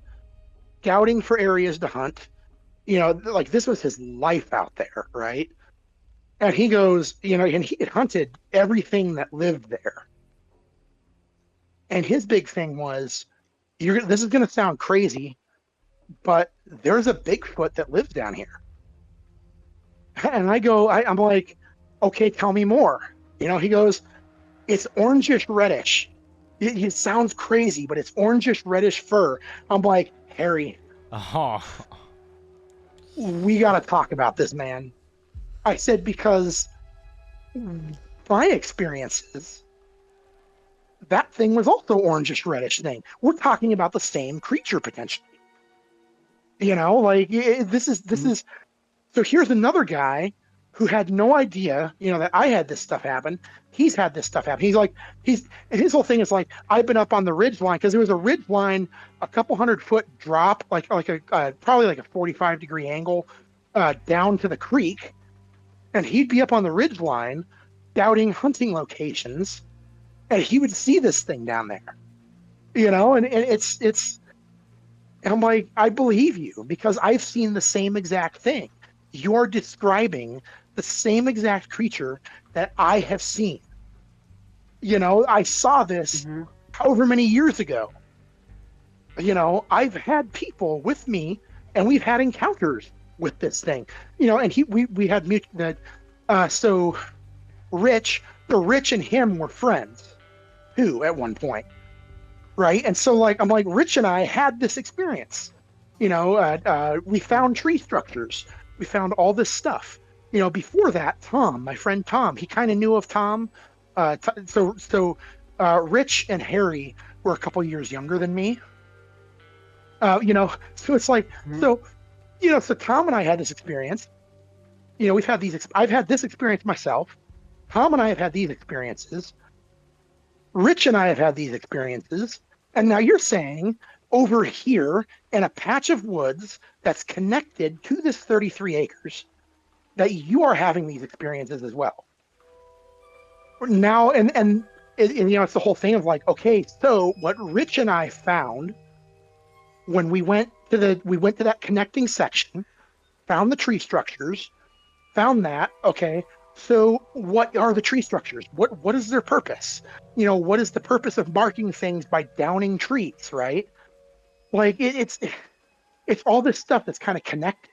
Speaker 2: scouting for areas to hunt. Like this was his life out there, right? And he goes, and he had hunted everything that lived there. And his big thing was, this is going to sound crazy, but there's a Bigfoot that lives down here. And I'm like, okay, tell me more. He goes, it's orangish reddish. It sounds crazy, but it's orangish reddish fur. I'm like, Harry,
Speaker 1: Oh,
Speaker 2: we got to talk about this, man. I said, because my experiences, that thing was also orangish reddish thing. We're talking about the same creature potentially. This is. So here's another guy who had no idea, that I had this stuff happen. He's had this stuff happen. His whole thing is like, I've been up on the ridge line because there was a ridge line, a couple 100-foot drop, like a probably like a 45-degree angle down to the creek, and he'd be up on the ridge line, scouting hunting locations, and he would see this thing down there, and it's. And I'm like, I believe you because I've seen the same exact thing. You're describing the same exact creature that I have seen. I saw this
Speaker 3: Mhm.
Speaker 2: however many years ago. I've had people with me and we've had encounters with this thing, and we had mutual. So Rich, Rich and him were friends, too, at one point, right? And so I'm like, Rich and I had this experience. We found tree structures, we found all this stuff. Before that, Tom, my friend Tom, he kind of knew of Tom. Rich and Harry were a couple years younger than me. So it's like, so Tom and I had this experience. We've had I've had this experience myself. Tom and I have had these experiences. Rich and I have had these experiences. And now you're saying over here in a patch of woods that's connected to this 33 acres that you are having these experiences as well. Now, and it's the whole thing of like, okay, so what Rich and I found when we went to that connecting section, found the tree structures, found that, okay, so what are the tree structures? What is their purpose? What is the purpose of marking things by downing trees, right? Like it's all this stuff that's kind of connected.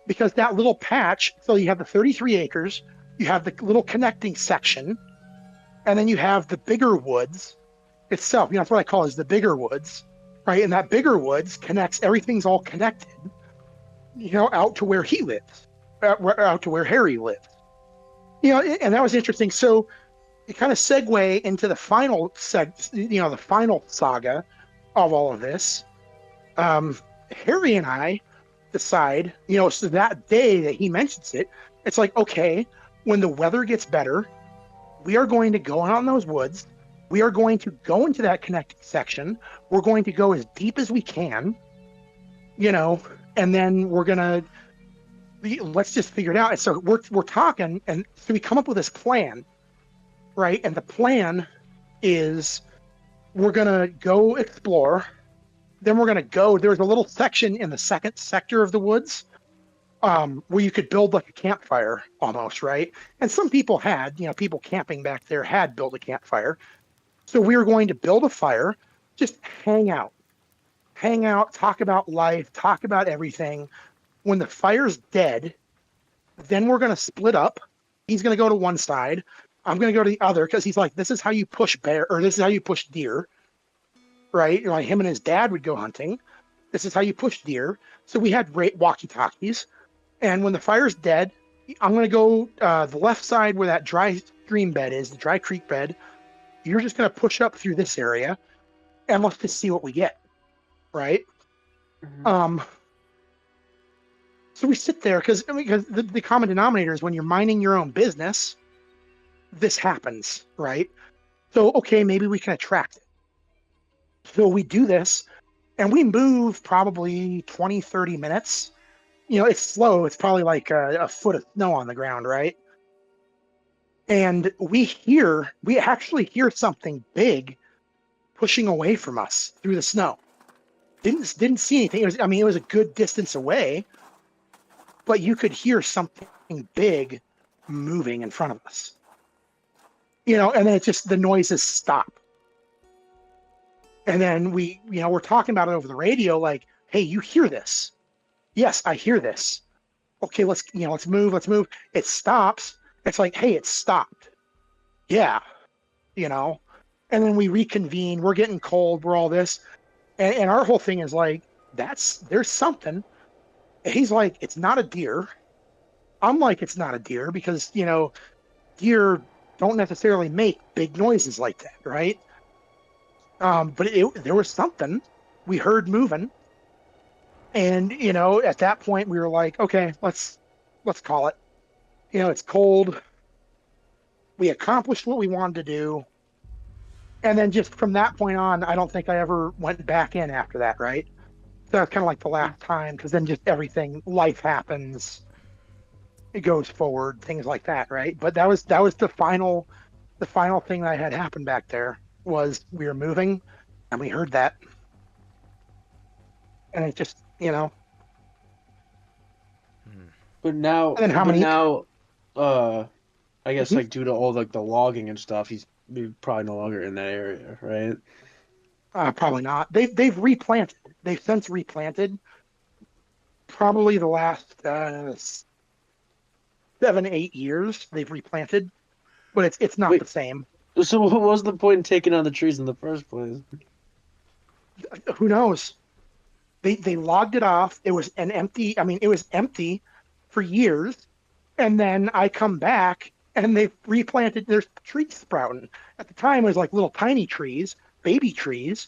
Speaker 2: Because that little patch, so you have the 33 acres, you have the little connecting section, and then you have the bigger woods itself. That's what I call is the bigger woods, right? And that bigger woods connects, everything's all connected, out to where he lives, out to where Harry lives. And that was interesting. So it kind of segue into the final the final saga of all of this. Harry and I decide, so that day that he mentions it, it's like, okay, when the weather gets better, we are going to go out in those woods. We are going to go into that connecting section. We're going to go as deep as we can, and then we're going to, let's just figure it out. And so we're talking, and so we come up with this plan, right? And the plan is we're going to go explore. Then we're going to go, there's a little section in the second sector of the woods where you could build like a campfire almost, right? And some people had, people camping back there had built a campfire. So we were going to build a fire, just hang out, talk about life, talk about everything. When the fire's dead, then we're going to split up. He's going to go to one side. I'm going to go to the other because he's like, this is how you push bear, or this is how you push deer, right? Like him and his dad would go hunting. This is how you push deer. So we had great walkie-talkies. And when the fire's dead, I'm going to go the left side where that dry stream bed is, the dry creek bed. You're just going to push up through this area and let's just see what we get, right? Mm-hmm. So we sit there because the common denominator is when you're minding your own business, this happens, right? So, okay, maybe we can attract it. So we do this and we move probably 20, 30 minutes. It's slow. It's probably like a foot of snow on the ground, right? And we actually hear something big pushing away from us through the snow. Didn't see anything. It was a good distance away, but you could hear something big moving in front of us. And then the noises stop. And then we're talking about it over the radio, like, hey, you hear this? Yes, I hear this. Okay, let's move. It stops. It's like, hey, it stopped. Yeah. And then we reconvene. We're getting cold. We're all this. And our whole thing is like, there's something. He's like, it's not a deer. I'm like, it's not a deer because, deer don't necessarily make big noises like that, right? But there was something we heard moving. And, at that point we were like, okay, let's call it. It's cold. We accomplished what we wanted to do. And then just from that point on, I don't think I ever went back in after that, right? So that's kind of like the last time, because then just everything, life happens. It goes forward, things like that, right? But that was the final thing that had happened back there was we were moving and we heard that. And it just,
Speaker 3: But now,
Speaker 2: and then how many?
Speaker 3: I guess like due to all like the logging and stuff, he's probably no longer in that area, right?
Speaker 2: Probably not. They've replanted. They've since replanted probably the last 7, 8 years they've replanted, but it's not
Speaker 3: Wait,
Speaker 2: the same.
Speaker 3: so what was the point in taking on the trees in the first place?
Speaker 2: Who knows? They logged it off. It was an empty. I mean, it was empty for years, and then I come back and they replanted. There's trees sprouting. At the time, it was like little tiny trees, baby trees.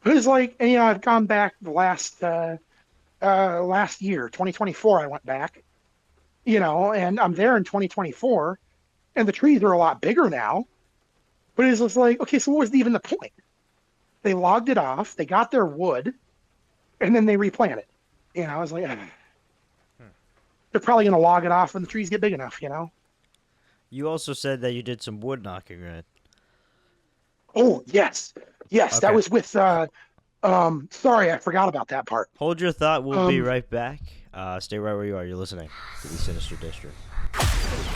Speaker 2: It was like, and, I've gone back the last year, 2024. I went back, and I'm there in 2024, and the trees are a lot bigger now. But it's just like, okay, so what was even the point? They logged it off. They got their wood, and then they replanted. I was like, they're probably going to log it off when the trees get big enough.
Speaker 1: You also said that you did some wood knocking, right?
Speaker 2: Oh, yes. Yes,
Speaker 1: Okay.
Speaker 2: that was with, sorry, I forgot about that part.
Speaker 1: Hold your thought. We'll be right back. Stay right where you are. You're listening to the Sinister District.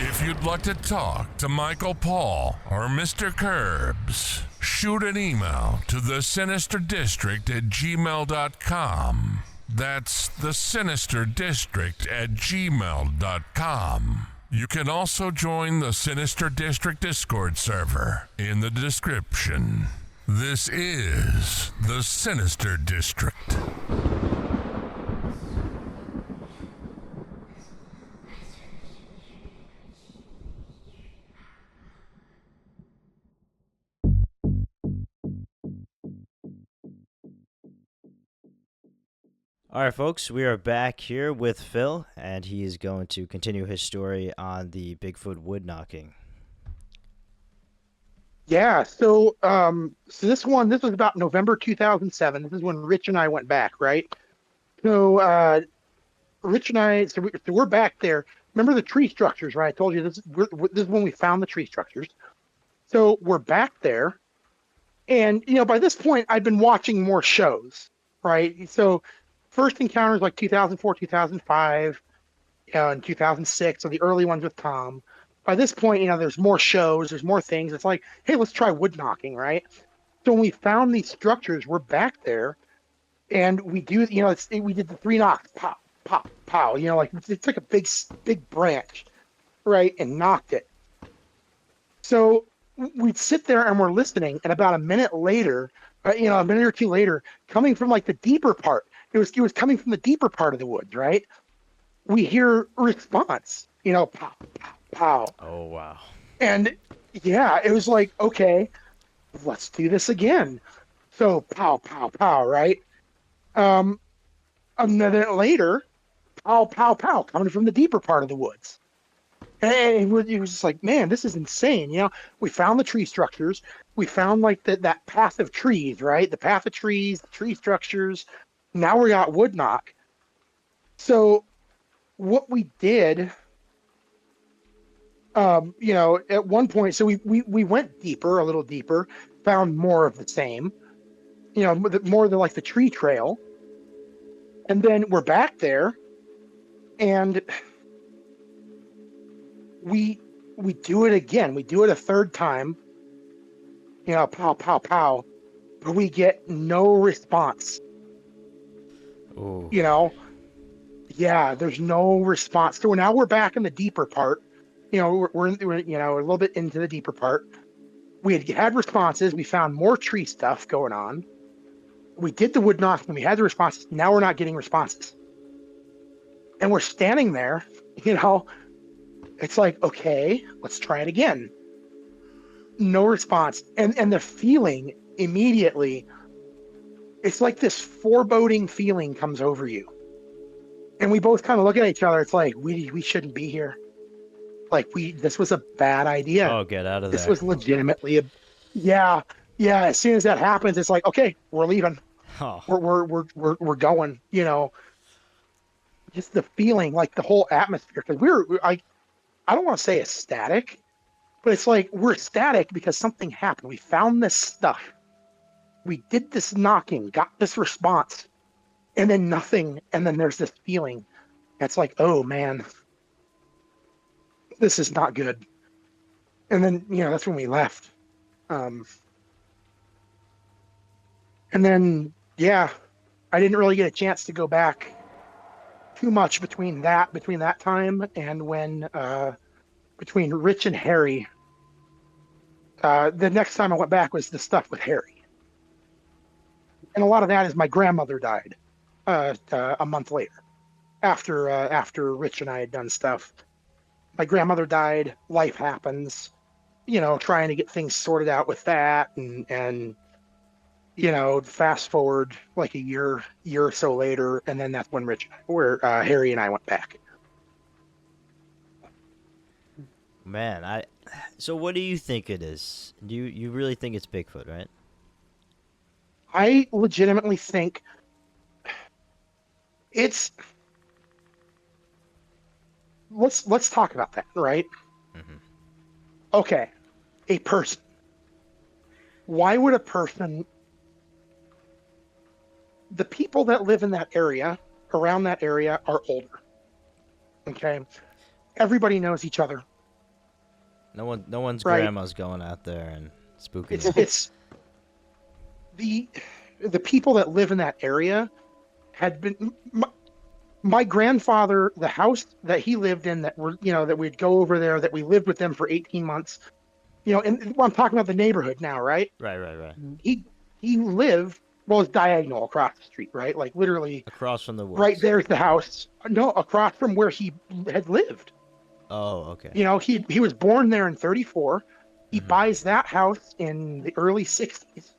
Speaker 4: If you'd like to talk to Michael Paul or Mr. Curbs, shoot an email to thesinisterdistrict@gmail.com. That's thesinisterdistrict@gmail.com. You can also join the Sinister District Discord server in the description. This is the Sinister District.
Speaker 1: All right, folks, we are back here with Phil, and he is going to continue his story on the Bigfoot wood knocking.
Speaker 2: Yeah, so this was about November 2007. This is when Rich and I went back, right? So Rich and I, so we're back there. Remember the tree structures, right? I told you this is when we found the tree structures. So we're back there, and by this point I've been watching more shows, right? So first encounters like 2004, 2005, and 2006, so the early ones with Tom. By this point, there's more shows, there's more things. It's like, hey, let's try wood knocking, right? So when we found these structures, we're back there, and we do, we did the 3 knocks, pow, pow, pow. Like it's like a big branch, right, and knocked it. So we'd sit there and we're listening, and about a minute later, a minute or two later, coming from like the deeper part, it was coming from the deeper part of the woods, right? We hear a response, pow, pow, pow.
Speaker 1: Oh, wow.
Speaker 2: And yeah, it was like, okay, let's do this again. So pow, pow, pow, right? A minute later, pow, pow, pow, coming from the deeper part of the woods. And it was just like, man, this is insane. We found the tree structures. We found like that path of trees, right? The path of trees, the tree structures. Now we got wood knock. So what we did, at one point, so we went a little deeper, found more of the same, more than like the tree trail. And then we're back there, and we do it again. We do it a third time, pow, pow, pow, but we get no response.
Speaker 1: Ooh.
Speaker 2: Yeah, there's no response. So now we're back in the deeper part. We're a little bit into the deeper part. We had responses. We found more tree stuff going on. We did the wood knocking. We had the responses. Now we're not getting responses. And we're standing there, it's like, okay, let's try it again. No response. And the feeling immediately, it's like this foreboding feeling comes over you. And we both kind of look at each other. It's like, we shouldn't be here. Like this was a bad idea.
Speaker 1: Oh, get out of there.
Speaker 2: This was legitimately yeah. As soon as that happens, it's like, okay, we're leaving.
Speaker 1: Oh.
Speaker 2: We're going, just the feeling, like the whole atmosphere. Cause I don't want to say ecstatic, but it's like, we're ecstatic because something happened. We found this stuff. We did this knocking, got this response, and then nothing. And then there's this feeling. It's like, oh man, this is not good. And then, that's when we left. And then, yeah, I didn't really get a chance to go back too much between that time and when between Rich and Harry. The next time I went back was the stuff with Harry, and a lot of that is my grandmother died a month later after Rich and I had done stuff. My grandmother died. Life happens. Trying to get things sorted out with that, and fast forward like a year or so later, and then that's when Harry and I went back.
Speaker 1: Man, so what do you think it is? Do you really think it's Bigfoot, right?
Speaker 2: I legitimately think it's. Let's talk about that, right?
Speaker 1: Mm-hmm.
Speaker 2: Okay, a person. Why would a person? The people that live in that area, around that area, are older. Okay, everybody knows each other.
Speaker 1: No one's
Speaker 2: right?
Speaker 1: grandma's going out there and spooking.
Speaker 2: It's the people that live in that area had been. My grandfather, the house that he lived in, that we'd go over there, that we lived with them for 18 months. And I'm talking about the neighborhood now, right?
Speaker 1: Right.
Speaker 2: He lived, well, it's diagonal across the street, right? Like literally
Speaker 1: Across from the woods.
Speaker 2: right there's the house. No, across from where he had lived.
Speaker 1: Oh, okay.
Speaker 2: He was born there in 1934. He buys that house in the early 60s.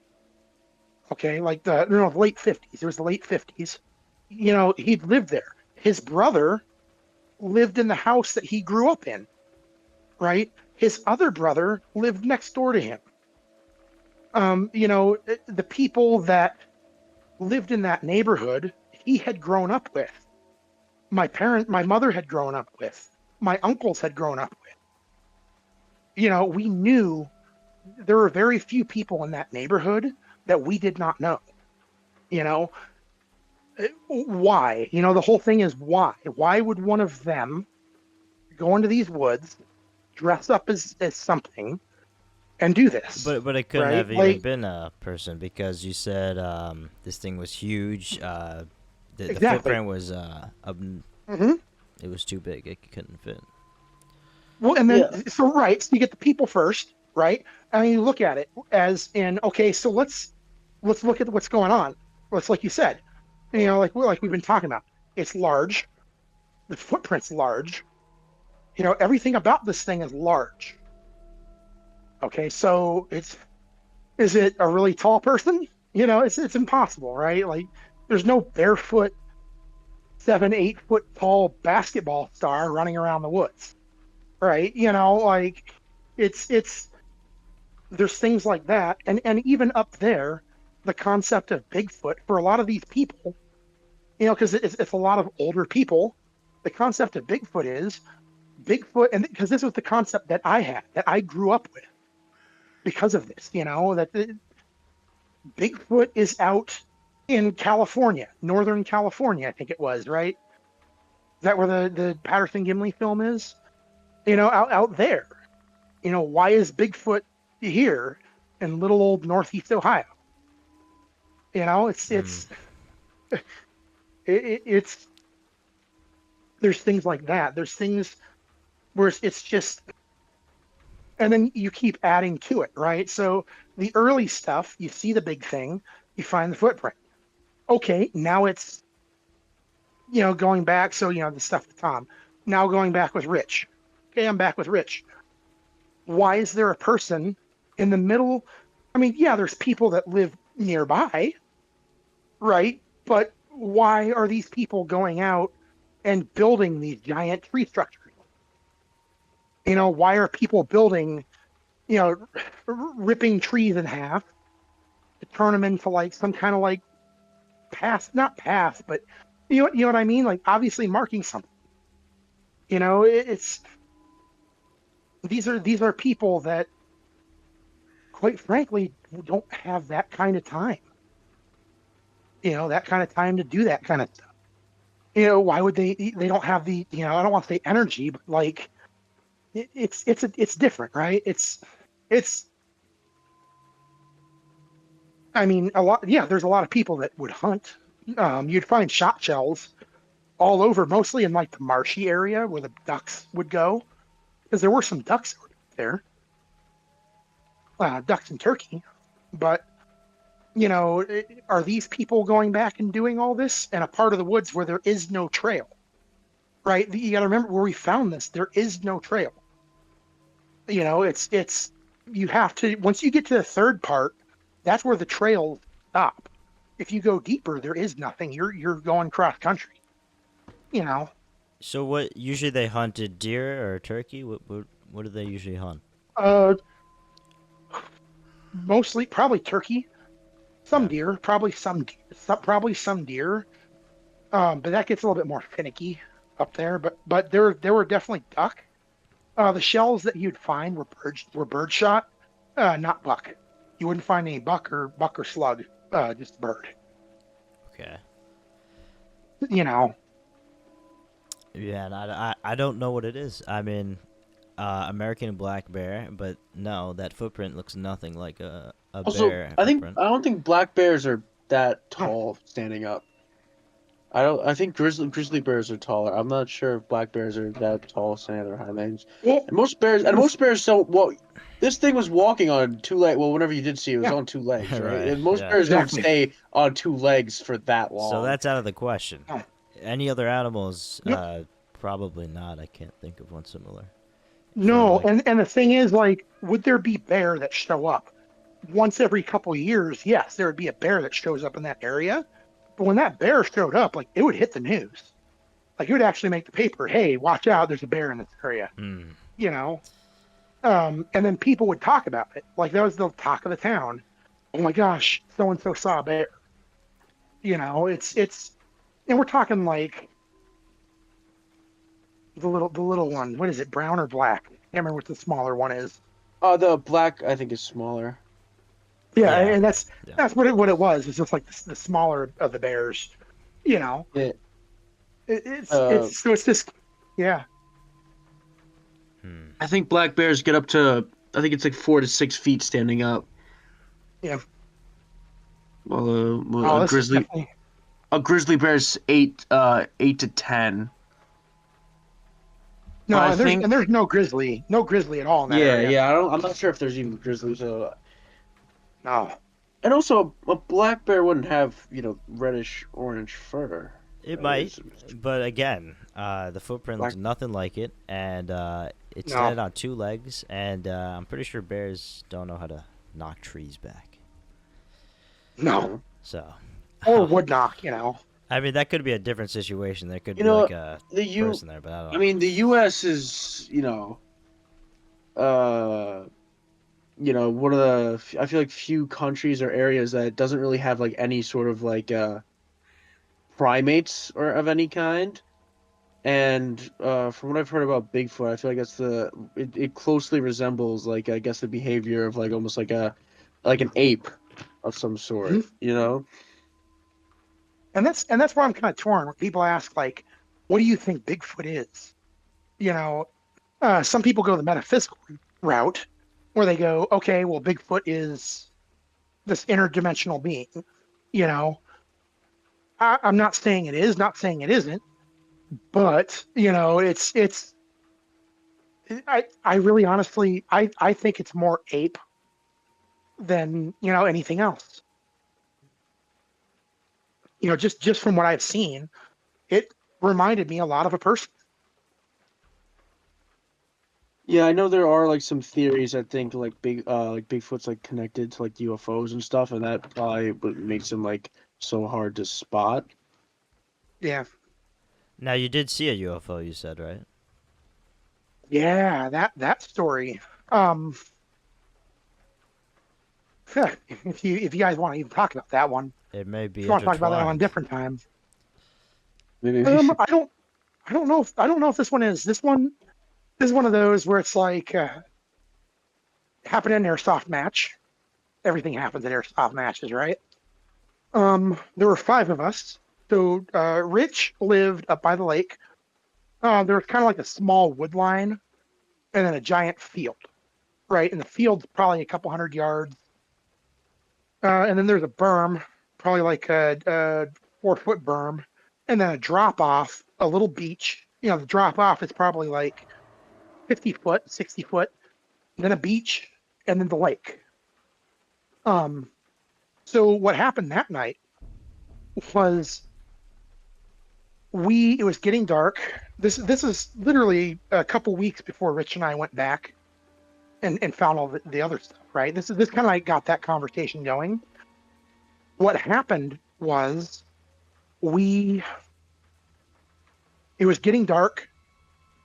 Speaker 2: Okay, like the late 50s. It was the late 50s. He'd lived there. His brother lived in the house that he grew up in, right? His other brother lived next door to him. The people that lived in that neighborhood, he had grown up with. My mother had grown up with. My uncles had grown up with. We knew there were very few people in that neighborhood that we did not know. Why? The whole thing is why? Why would one of them go into these woods, dress up as something, and do this?
Speaker 1: But it couldn't
Speaker 2: right?
Speaker 1: have even been a person, because you said this thing was huge. The footprint was it was too big. It couldn't fit.
Speaker 2: Well, and then so you get the people first, right? And you look at it as in, okay, so let's look at what's going on. Well, it's like you said. Like we've been talking about, it's large. The footprint's large. Everything about this thing is large. Okay, so is it a really tall person? It's impossible, right? Like, there's no barefoot 7-8 foot tall basketball star running around the woods, right? Like it's there's things like that, and even up there, the concept of Bigfoot for a lot of these people, because it's a lot of older people. The concept of Bigfoot is and because this was the concept that I had, that I grew up with, because of this, that Bigfoot is out in California, Northern California, I think it was, right? Is that where the Patterson-Gimlin film is? Out there. Why is Bigfoot here in little old Northeast Ohio? It's there's things like that. There's things where it's just, and then you keep adding to it, right? So the early stuff, you see the big thing, you find the footprint. Okay, now it's, going back. So, the stuff with Tom. Now going back with Rich. Okay, I'm back with Rich. Why is there a person in the middle? I mean, yeah, there's people that live nearby, right? But why are these people going out and building these giant tree structures? Why are people building, ripping trees in half to turn them into like some kind of like not path, but you know what I mean? Like, obviously marking something. It's these are people that, quite frankly, don't have that kind of time. That kind of time to do that kind of stuff. Why would they don't have the, I don't want to say energy, but like, it's different, right? I mean, there's a lot of people that would hunt. You'd find shot shells all over, mostly in like the marshy area where the ducks would go, because there were some ducks there, ducks and turkey. But are these people going back and doing all this in a part of the woods where there is no trail? Right? You got to remember where we found this. There is no trail. It's you have to, once you get to the third part, that's where the trails stop. If you go deeper, there is nothing. You're going cross country.
Speaker 1: So what? Usually they hunted deer or turkey. What do they usually hunt?
Speaker 2: Uh, Mostly probably turkey, some
Speaker 1: Yeah.
Speaker 2: deer, probably some deer. But that gets a little bit more finicky up there. But there were definitely duck. The shells that you'd find were bird shot, not buck. You wouldn't find any buck or slug, just bird.
Speaker 1: Okay.
Speaker 2: Yeah,
Speaker 1: and I don't know what it is. I mean, American black bear, but no, that footprint looks nothing like a
Speaker 3: Also,
Speaker 1: bear
Speaker 3: I
Speaker 1: footprint.
Speaker 3: don't think black bears are that tall standing up. I think grizzly bears are taller. I'm not sure if black bears are that tall standing on their hind legs.
Speaker 2: well,
Speaker 3: And most bears don't. Well, this thing was walking on two legs. Well, whenever you did see it, was
Speaker 2: Yeah.
Speaker 3: on two legs, right?
Speaker 1: Right,
Speaker 3: And most
Speaker 1: yeah.
Speaker 3: bears don't
Speaker 2: Exactly.
Speaker 3: stay on two legs for that long.
Speaker 1: So that's out of the question.
Speaker 2: Oh.
Speaker 1: Any other animals?
Speaker 2: Yep.
Speaker 1: Probably not. I can't think of one similar.
Speaker 2: no,
Speaker 1: like-
Speaker 2: and the thing is, like, would there be bear that show up once every couple years? Yes, there would be a bear that shows up in that area. But when that bear showed up, like, it would hit the news. Like, it would actually make the paper. Hey, watch out! There's a bear in this area.
Speaker 1: Hmm.
Speaker 2: And then people would talk about it. Like, that was the talk of the town. Oh my gosh, so and so saw a bear. It's, and we're talking like the little one. What is it, brown or black? I can't remember what the smaller one is.
Speaker 3: The black I think is smaller.
Speaker 2: Yeah,
Speaker 1: Yeah.
Speaker 2: and that's
Speaker 1: Yeah.
Speaker 2: what it was. It's just like the smaller of the bears.
Speaker 3: Yeah.
Speaker 2: It's just, yeah.
Speaker 1: Hmm.
Speaker 3: I think black bears get up to, I think it's like 4 to 6 feet standing up.
Speaker 2: Yeah.
Speaker 3: Well,
Speaker 2: Oh, this is definitely.
Speaker 3: a grizzly bear's 8 to 10.
Speaker 2: No,
Speaker 3: I
Speaker 2: and
Speaker 3: think-
Speaker 2: there's no grizzly at all in that
Speaker 3: Yeah,
Speaker 2: area.
Speaker 3: yeah. I'm not sure if there's even grizzlies.
Speaker 2: No.
Speaker 3: And also, a black bear wouldn't have, reddish orange fur.
Speaker 1: It might, but again, the footprint looks
Speaker 3: Black-
Speaker 1: nothing like it, and it's
Speaker 2: No.
Speaker 1: standing on two legs, and I'm pretty sure bears don't know how to knock trees back.
Speaker 2: No.
Speaker 1: So,
Speaker 2: Or would knock,
Speaker 1: I mean, that could be a different situation. There could
Speaker 3: You
Speaker 1: be
Speaker 3: know,
Speaker 1: like a
Speaker 3: The U,
Speaker 1: person there, but I don't know.
Speaker 3: I mean, the U.S. is, one of the, I feel like few countries or areas that doesn't really have like any sort of like primates or of any kind. And from what I've heard about Bigfoot, I feel like it closely resembles like, I guess, the behavior of like almost like an ape of some sort,
Speaker 2: Mhm. And that's where I'm kind of torn. When people ask, like, what do you think Bigfoot is? Some people go the metaphysical route, where they go, okay, well, Bigfoot is this interdimensional being. I'm not saying it is, not saying it isn't, but it's. I really honestly, I think it's more ape than anything else. Just from what I've seen, it reminded me a lot of a person.
Speaker 3: Yeah, I know there are like some theories. I think like Bigfoot's like connected to like UFOs and stuff, and that probably what makes him like so hard to spot.
Speaker 2: Yeah.
Speaker 1: Now, you did see a UFO, you said, right?
Speaker 2: Yeah, that story. If you guys want to even talk about that one,
Speaker 1: It may be
Speaker 2: if you want to talk about that on a
Speaker 1: intertwined.
Speaker 2: different time.
Speaker 3: Maybe.
Speaker 2: I don't know if this one is. This is one of those where it's like happened in an airsoft match. Everything happens at airsoft matches, right? There were 5 of us. So Rich lived up by the lake. There was kind of like a small wood line and then a giant field, right? And the field's probably a couple hundred yards. And then there's a berm, probably like a 4-foot berm, and then a drop off a little beach. You know, the drop off is probably like 50 foot, 60 foot, then a beach, and then the lake. So what happened that night was it was getting dark. This is literally a couple weeks before Rich and I went back and found all the other stuff, right? This kind of like got that conversation going. What happened was it was getting dark.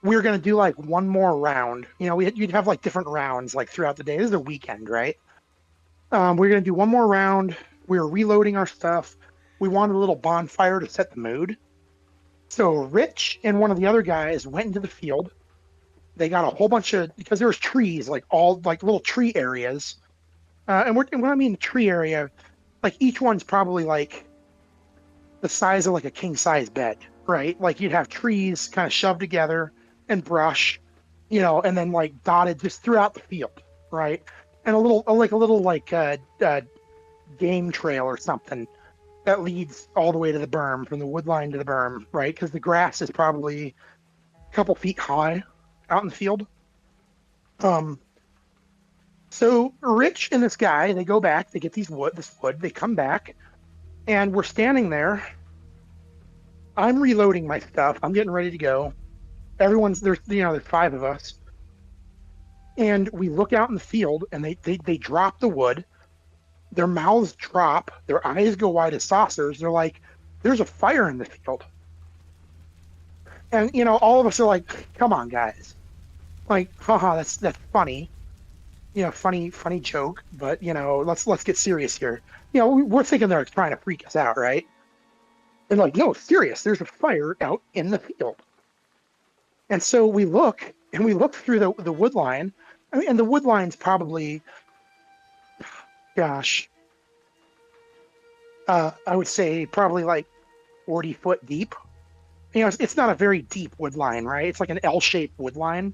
Speaker 2: We were going to do like one more round. You know, you'd have like different rounds like throughout the day. This is a weekend, right? We were going to do one more round. We were reloading our stuff. We wanted a little bonfire to set the mood. So Rich and one of the other guys went into the field. They got a whole bunch because there was trees, like all like little tree areas. And when I mean tree area, like each one's probably like the size of like a king size bed, right? Like you'd have trees kind of shoved together and brush, you know, and then like dotted just throughout the field, right? And a little game trail or something that leads all the way to the berm, from the wood line to the berm, right? Because the grass is probably a couple feet high out in the field. So Rich and this guy, they go back, they get this wood, they come back, and we're standing there. I'm reloading my stuff. I'm getting ready to go. There's 5 of us. And we look out in the field, and they drop the wood. Their mouths drop. Their eyes go wide as saucers. They're like, there's a fire in the field. And, you know, all of us are like, come on, guys. Like, haha, that's funny. You know, funny joke. But, you know, let's get serious here. You know, we're thinking they're trying to freak us out, right? And like, no, serious. There's a fire out in the field. And so we look through the wood line. I mean, and the wood line's probably, gosh, I would say probably like 40 foot deep. You know, it's not a very deep wood line, right? It's like an L-shaped wood line.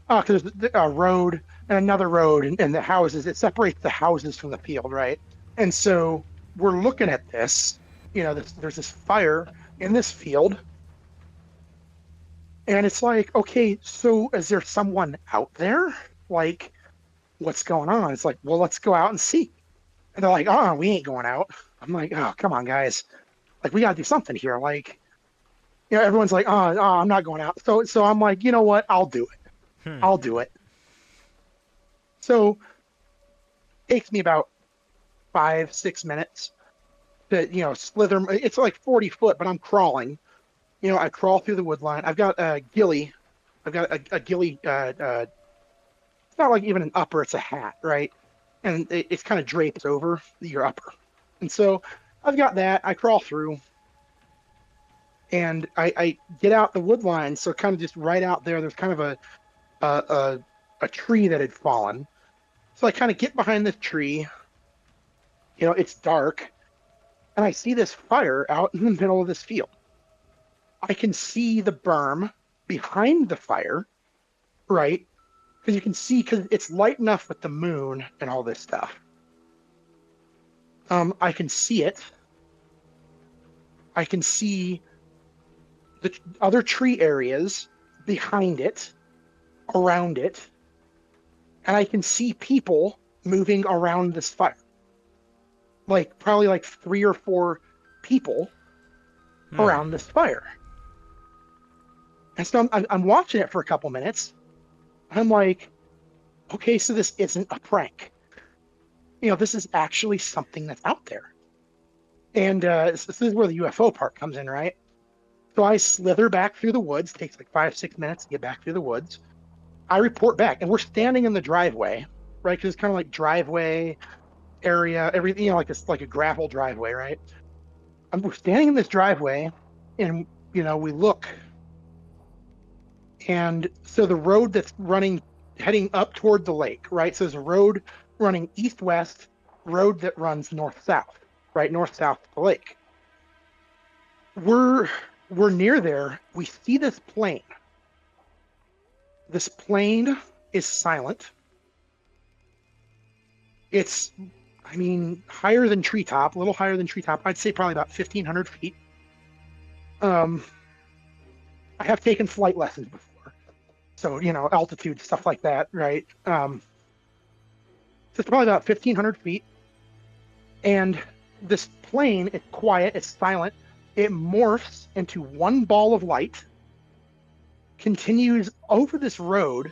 Speaker 2: Because there's a road and another road and the houses. It separates the houses from the field, right? And so we're looking at this. You know, there's this fire in this field. And it's like, okay, so is there someone out there? Like, what's going on? It's like, well, let's go out and see. And they're like, oh, we ain't going out. I'm like, oh, come on, guys. Like, we got to do something here. Like, you know, everyone's like, oh, I'm not going out. So I'm like, you know what? I'll do it. I'll do it. So it takes me about 5-6 minutes to, you know, slither. It's like 40 foot, but I'm crawling. You know, I crawl through the wood line. I've got a ghillie. I've got a ghillie. It's not like even an upper. It's a hat, right? And it's kind of drapes over your upper. And so I've got that. I crawl through. And I get out the wood line. So kind of just right out there, there's kind of a tree that had fallen. So I kind of get behind this tree. You know, it's dark. And I see this fire out in the middle of this field. I can see the berm behind the fire, right? Because you can see, because it's light enough with the moon and all this stuff. I can see it. I can see the other tree areas behind it, around it, and I can see people moving around this fire. Like, probably like 3 or 4 people around this fire. And so I'm watching it for a couple minutes. I'm like, okay, so this isn't a prank. You know, this is actually something that's out there. And this is where the UFO part comes in, right? So I slither back through the woods. It takes like 5-6 minutes to get back through the woods. I report back, and we're standing in the driveway, right? Because it's kind of like driveway area, everything, you know, like a gravel driveway, right? We're standing in this driveway, and, you know, we look. And so the road that's heading up toward the lake, right? So there's a road running east-west, road that runs north-south, right? North-south to the lake. We're near there. We see this plane. This plane is silent. It's, I mean, higher than treetop, a little higher than treetop. I'd say probably about 1,500 feet. I have taken flight lessons before. So, altitude, stuff like that, right? So it's probably about 1,500 feet. And this plane, it's quiet, it's silent. It morphs into one ball of light, continues over this road,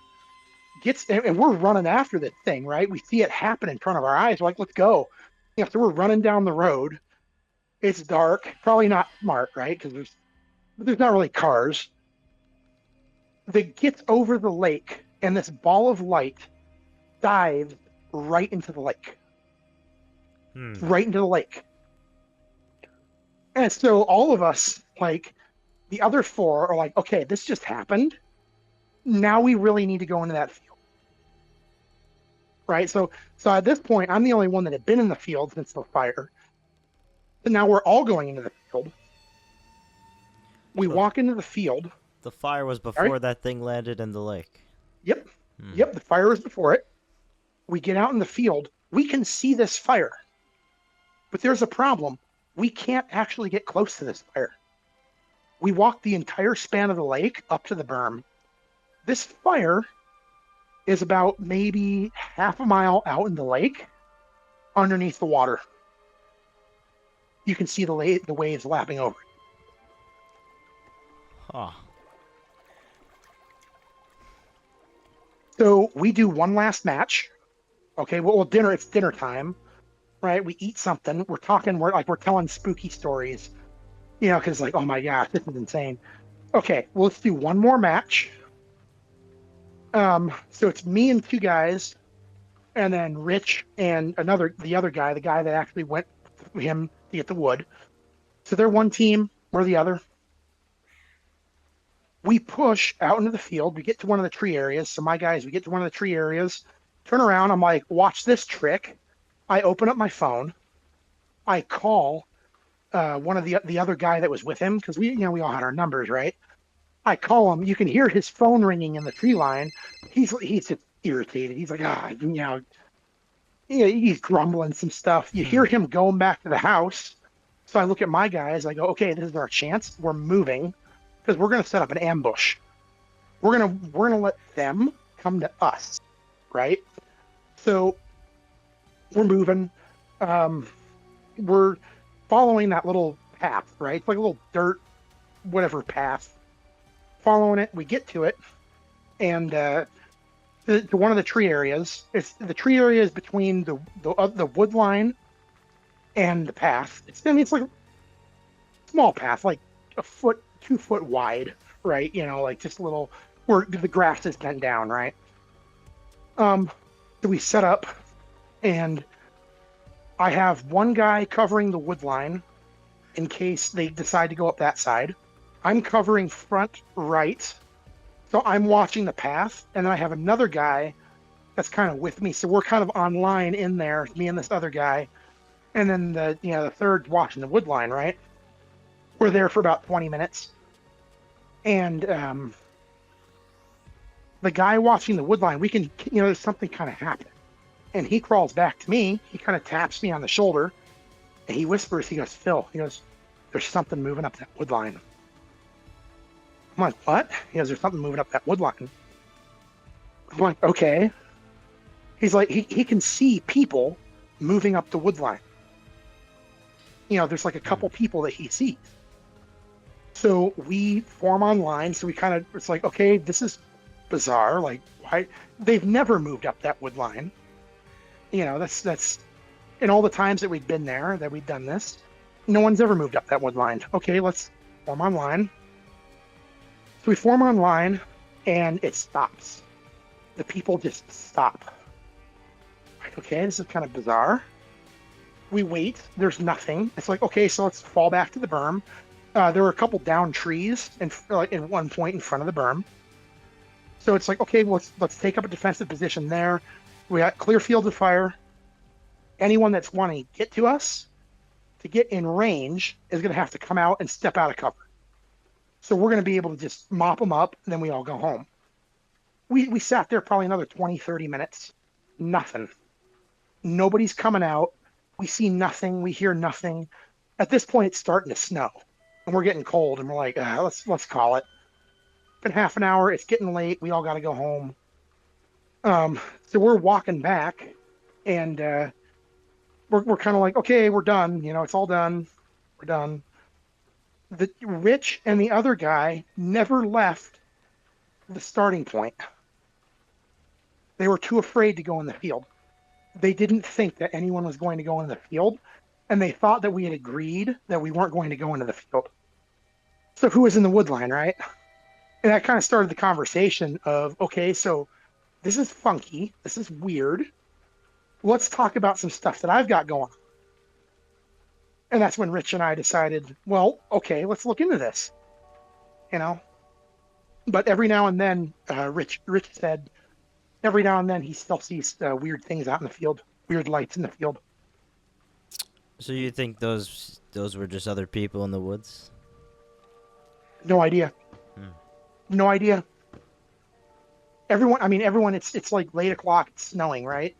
Speaker 2: and we're running after this thing, right? We see it happen in front of our eyes. We're like, let's go. So we're running down the road. It's dark, probably not smart, right? Because there's not really cars. That gets over the lake, and this ball of light dives right into the lake. Right into the lake. And so all of us, like the other four, are like, okay, this just happened. Now we really need to go into that field. Right? So at this point, I'm the only one that had been in the field since the fire. So now we're all going into the field. We walk into the field.
Speaker 1: The fire was before that thing landed in the lake.
Speaker 2: Yep. Yep, the fire was before it. We get out in the field. We can see this fire. But there's a problem. We can't actually get close to this fire. We walk the entire span of the lake up to the berm. This fire is about maybe half a mile out in the lake underneath the water. You can see the waves lapping over it.
Speaker 1: Huh.
Speaker 2: So we do one last match. Okay, well, it's dinner time, right? We eat something. We're telling spooky stories, because like, oh my gosh, this is insane. Okay, well, let's do one more match. So it's me and two guys, and then Rich and the other guy, the guy that actually went with him to get the wood. So they're one team, we're the other. We push out into the field. We get to one of the tree areas. So my guys, we get to one of the tree areas, turn around. I'm like, watch this trick. I open up my phone. I call one of the other guy that was with him, because we all had our numbers, right? I call him. You can hear his phone ringing in the tree line. He's just irritated. He's like, he's grumbling some stuff. You hear him going back to the house. So I look at my guys. I go, okay, this is our chance. We're moving. Because we're going to set up an ambush. We're gonna let them come to us, right? So we're moving. We're following that little path, right? It's like a little dirt, whatever path. Following it, we get to it, and to one of the tree areas. The tree area is between the wood line and the path. It's like a small path, like a foot. 2 foot wide, right? Like just a little where the grass is bent down, right? So we set up, and I have one guy covering the wood line in case they decide to go up that side. I'm covering front right, so I'm watching the path, and then I have another guy that's kind of with me. So we're kind of on line in there, me and this other guy, and then the third's watching the wood line, right? We're there for about 20 minutes. And the guy watching the wood line, we can, there's something kind of happened. And he crawls back to me. He kind of taps me on the shoulder. And he whispers, he goes, Phil, there's something moving up that wood line. I'm like, what? He goes, there's something moving up that wood line. I'm like, okay. He's like, he can see people moving up the wood line. There's like a couple people that he sees. So we form online. So we it's like, okay, this is bizarre. Like, why? They've never moved up that wood line. That's in all the times that we've been there, that we've done this, no one's ever moved up that wood line. Okay, let's form online. So we form online, and it stops. The people just stop. Like, okay, this is kind of bizarre. We wait. There's nothing. It's like, okay, so let's fall back to the berm. There were a couple down trees in one point in front of the berm. So it's like, okay, well, let's take up a defensive position there. We got clear field of fire. Anyone that's wanting to get to us, to get in range, is going to have to come out and step out of cover. So we're going to be able to just mop them up, and then we all go home. We sat there probably another 20, 30 minutes. Nothing. Nobody's coming out. We see nothing. We hear nothing. At this point, it's starting to snow. And we're getting cold, and we're like, let's call it. been half an hour. It's getting late. We all got to go home. So we're walking back, and we're kind of like, okay, we're done. It's all done. We're done. The Rich and the other guy never left the starting point. They were too afraid to go in the field. They didn't think that anyone was going to go in the field, and they thought that we had agreed that we weren't going to go into the field. So who was in the wood line, right? And that kind of started the conversation of, okay, so this is funky. This is weird. Let's talk about some stuff that I've got going on. And that's when Rich and I decided, well, okay, let's look into this. But every now and then, Rich said, every now and then he still sees weird things out in the field, weird lights in the field.
Speaker 1: So you think those were just other people in the woods?
Speaker 2: No idea. No idea. Everyone, it's like late o'clock, it's snowing, right?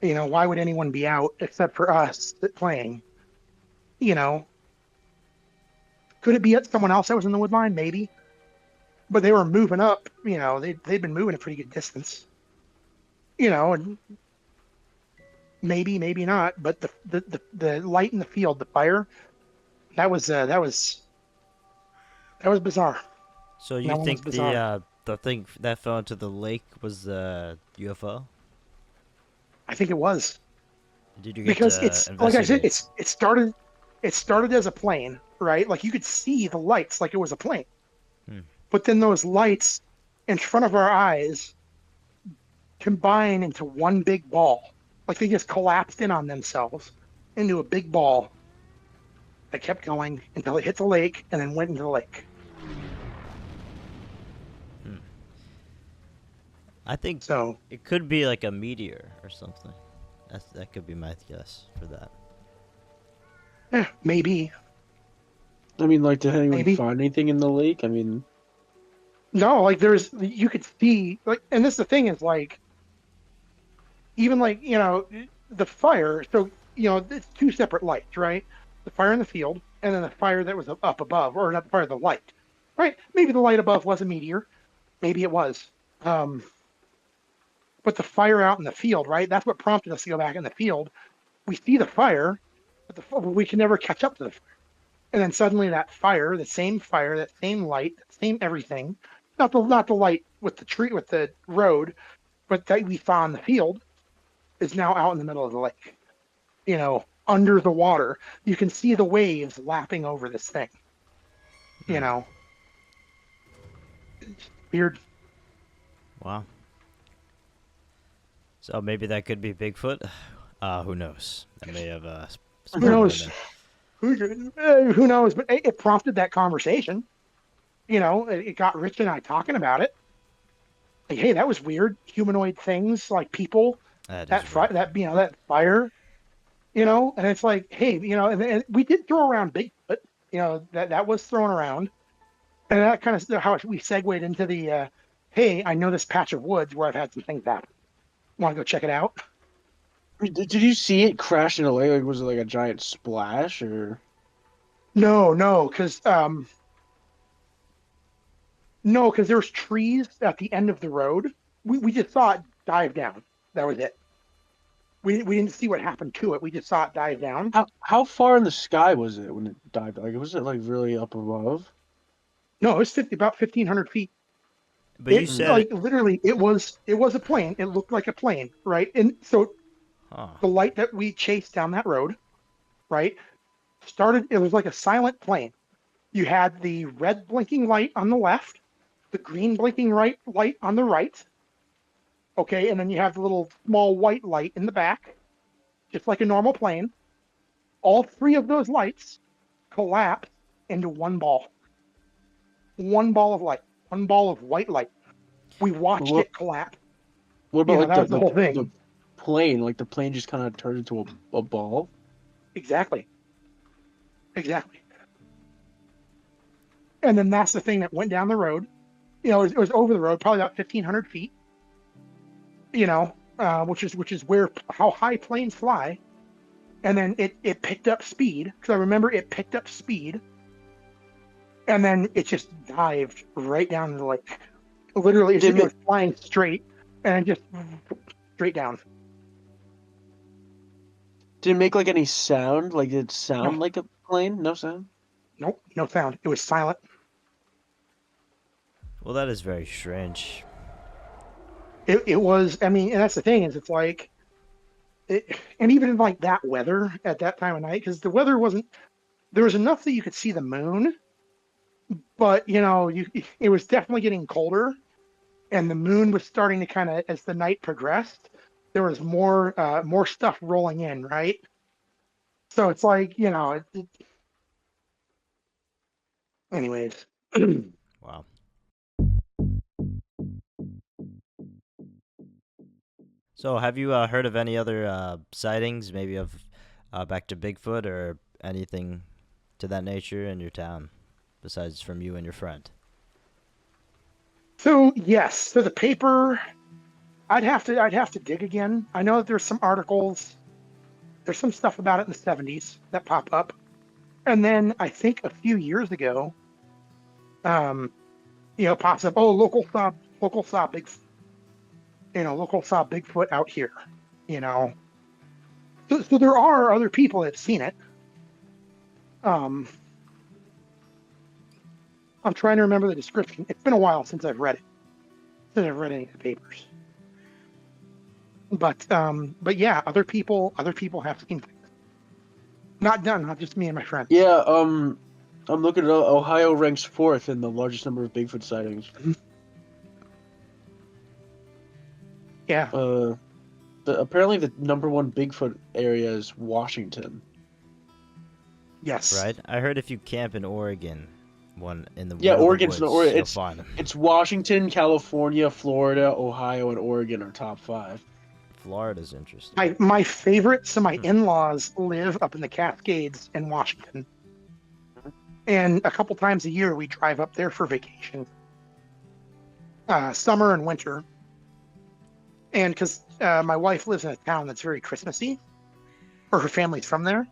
Speaker 2: Why would anyone be out except for us playing? Could it be someone else that was in the wood line? Maybe. But they were moving up, they'd been moving a pretty good distance. And maybe not, but the light in the field, the fire, that was bizarre.
Speaker 1: So you think the thing that fell into the lake was the UFO?
Speaker 2: I think it was.
Speaker 1: Did you get
Speaker 2: because
Speaker 1: to
Speaker 2: it's like I said,
Speaker 1: investigate?
Speaker 2: it started as a plane, right? Like you could see the lights like it was a plane.
Speaker 1: Hmm.
Speaker 2: But then those lights in front of our eyes combine into one big ball. Like they just collapsed in on themselves into a big ball that kept going until it hit the lake and then went into the lake.
Speaker 1: I think
Speaker 2: So
Speaker 1: it could be like a meteor or something. That could be my guess for that.
Speaker 2: maybe.
Speaker 3: I mean, like, did anyone
Speaker 2: Maybe.
Speaker 3: find anything in the lake? I mean,
Speaker 2: No, like you could see, like, and this the thing is, like, even like, the fire, so, it's two separate lights, right? The fire in the field and then the fire that was up above, or not the fire, the light, right? Maybe the light above was a meteor. Maybe it was. But the fire out in the field, right? That's what prompted us to go back in the field. We see the fire, but we can never catch up to the fire. And then suddenly that fire, that same light, that same everything, not the light with the tree, with the road, but that we saw in the field, is now out in the middle of the lake. Under the water. You can see the waves lapping over this thing. It's weird.
Speaker 1: Wow. So maybe that could be Bigfoot. Who knows? That may have
Speaker 2: Who knows? Who knows? But it prompted that conversation. It got Rich and I talking about it. Like, hey, that was weird. Humanoid things, like people. That fire. And it's like, hey, and we did throw around Bigfoot. That was thrown around, and that kind of how we segued into the, hey, I know this patch of woods where I've had some things happen. Want to go check it out?
Speaker 3: did you see it crash in a lake? Like, was it like a giant splash, or?
Speaker 2: No, because there's trees at the end of the road. We just saw it dive down. That was it. We didn't see what happened to it. We just saw it dive down.
Speaker 3: How far in the sky was it when it dived? Like, was it like really up above?
Speaker 2: No, it was about 1,500 feet.
Speaker 1: But you said
Speaker 2: like literally, it was a plane. It looked like a plane, right? And so the light that we chased down that road, right, started. It was like a silent plane. You had the red blinking light on the left, the green blinking light on the right. Okay, and then you have the little small white light in the back, just like a normal plane. All three of those lights collapsed into one ball. One ball of light. One ball of white light. We watched it collapse.
Speaker 3: What about
Speaker 2: that was the whole thing.
Speaker 3: The plane? Like the plane just kind of turned into a ball?
Speaker 2: Exactly. And then that's the thing that went down the road. It was over the road, probably about 1,500 feet. Which is how high planes fly. And then it picked up speed, because I remember it picked up speed. and then it just dived right down the lake. Literally,
Speaker 3: Did
Speaker 2: it was flying straight, and just straight down.
Speaker 3: it make like any sound? Like did it sound
Speaker 2: No.
Speaker 3: like a plane? No sound.
Speaker 2: Nope, no sound. It was silent.
Speaker 1: Well, that is very strange.
Speaker 2: It was. I mean, and that's the thing is, it's like, and even in like that weather at that time of night, because the weather wasn't. There was enough that you could see the moon, but it was definitely getting colder, and the moon was starting to kind of, as the night progressed, there was more stuff rolling in, right? So it's like, anyways.
Speaker 1: Wow. So, have you heard of any other sightings, maybe of back to Bigfoot or anything to that nature in your town, besides from you and your friend?
Speaker 2: So yes, so the paper, I'd have to dig again. I know that there's some articles, there's some stuff about it in the 70s that pop up, and then I think a few years ago, pops up. Oh, local saw Bigfoot out here. You know, so there are other people that have seen it. Um, I'm trying to remember the description. It's been a while since I've read it, since I've read any of the papers. But yeah, other people have seen things. Not just me and my friends.
Speaker 3: Yeah. I'm looking at Ohio ranks 4th in the largest number of Bigfoot sightings.
Speaker 2: Yeah.
Speaker 3: Apparently the number 1 Bigfoot area is Washington.
Speaker 2: Yes.
Speaker 1: Right? I heard if you camp in Oregon, one in the
Speaker 3: Yeah,
Speaker 1: middle
Speaker 3: Oregon's
Speaker 1: of the
Speaker 3: in
Speaker 1: woods,
Speaker 3: Oregon.
Speaker 1: you'll find them.
Speaker 3: It's Washington, California, Florida, Ohio, and Oregon are top 5.
Speaker 1: Florida's interesting.
Speaker 2: My favorite. So my in-laws live up in the Cascades in Washington, and a couple times a year we drive up there for vacation, summer and winter. And because my wife lives in a town that's very Christmassy, or her family's from there,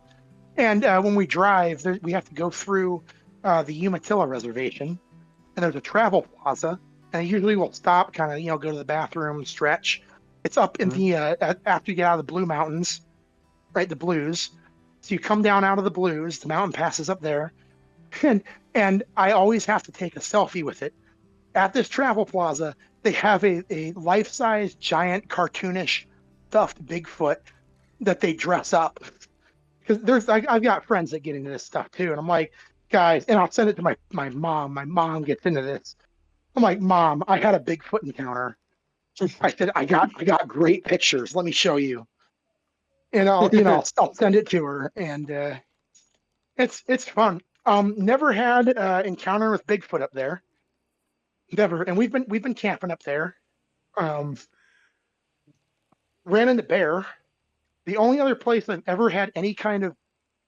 Speaker 2: and when we drive, we have to go through the Umatilla Reservation, and there's a travel plaza, and usually we'll stop, kind of go to the bathroom, stretch. It's up in the after you get out of the Blue Mountains, right? The Blues. So you come down out of the Blues, the mountain passes up there, and I always have to take a selfie with it. At this travel plaza, they have a life-size, giant, cartoonish, stuffed Bigfoot that they dress up. Because I've got friends that get into this stuff too, and I'm like, guys, and I'll send it to my mom. My mom gets into this. I'm like, Mom, I had a Bigfoot encounter. I said, I got great pictures. Let me show you. And I'll send it to her, and it's fun. Never had encounter with Bigfoot up there. Never, and we've been camping up there. Ran into bear. The only other place I've ever had any kind of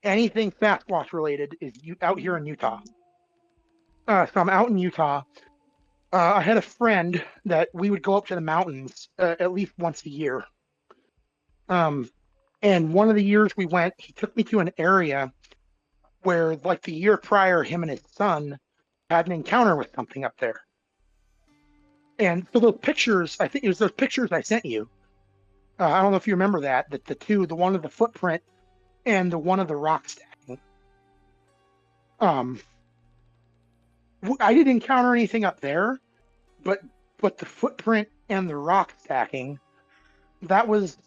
Speaker 2: anything Sasquatch related is out here in Utah. So I'm out in Utah. I had a friend that we would go up to the mountains at least once a year. And one of the years we went, he took me to an area where, like the year prior, him and his son had an encounter with something up there. And so those pictures, I think it was those pictures I sent you. I don't know if you remember that the one of the footprint and the one of the rock stacking. I didn't encounter anything up there, but the footprint and the rock stacking, that was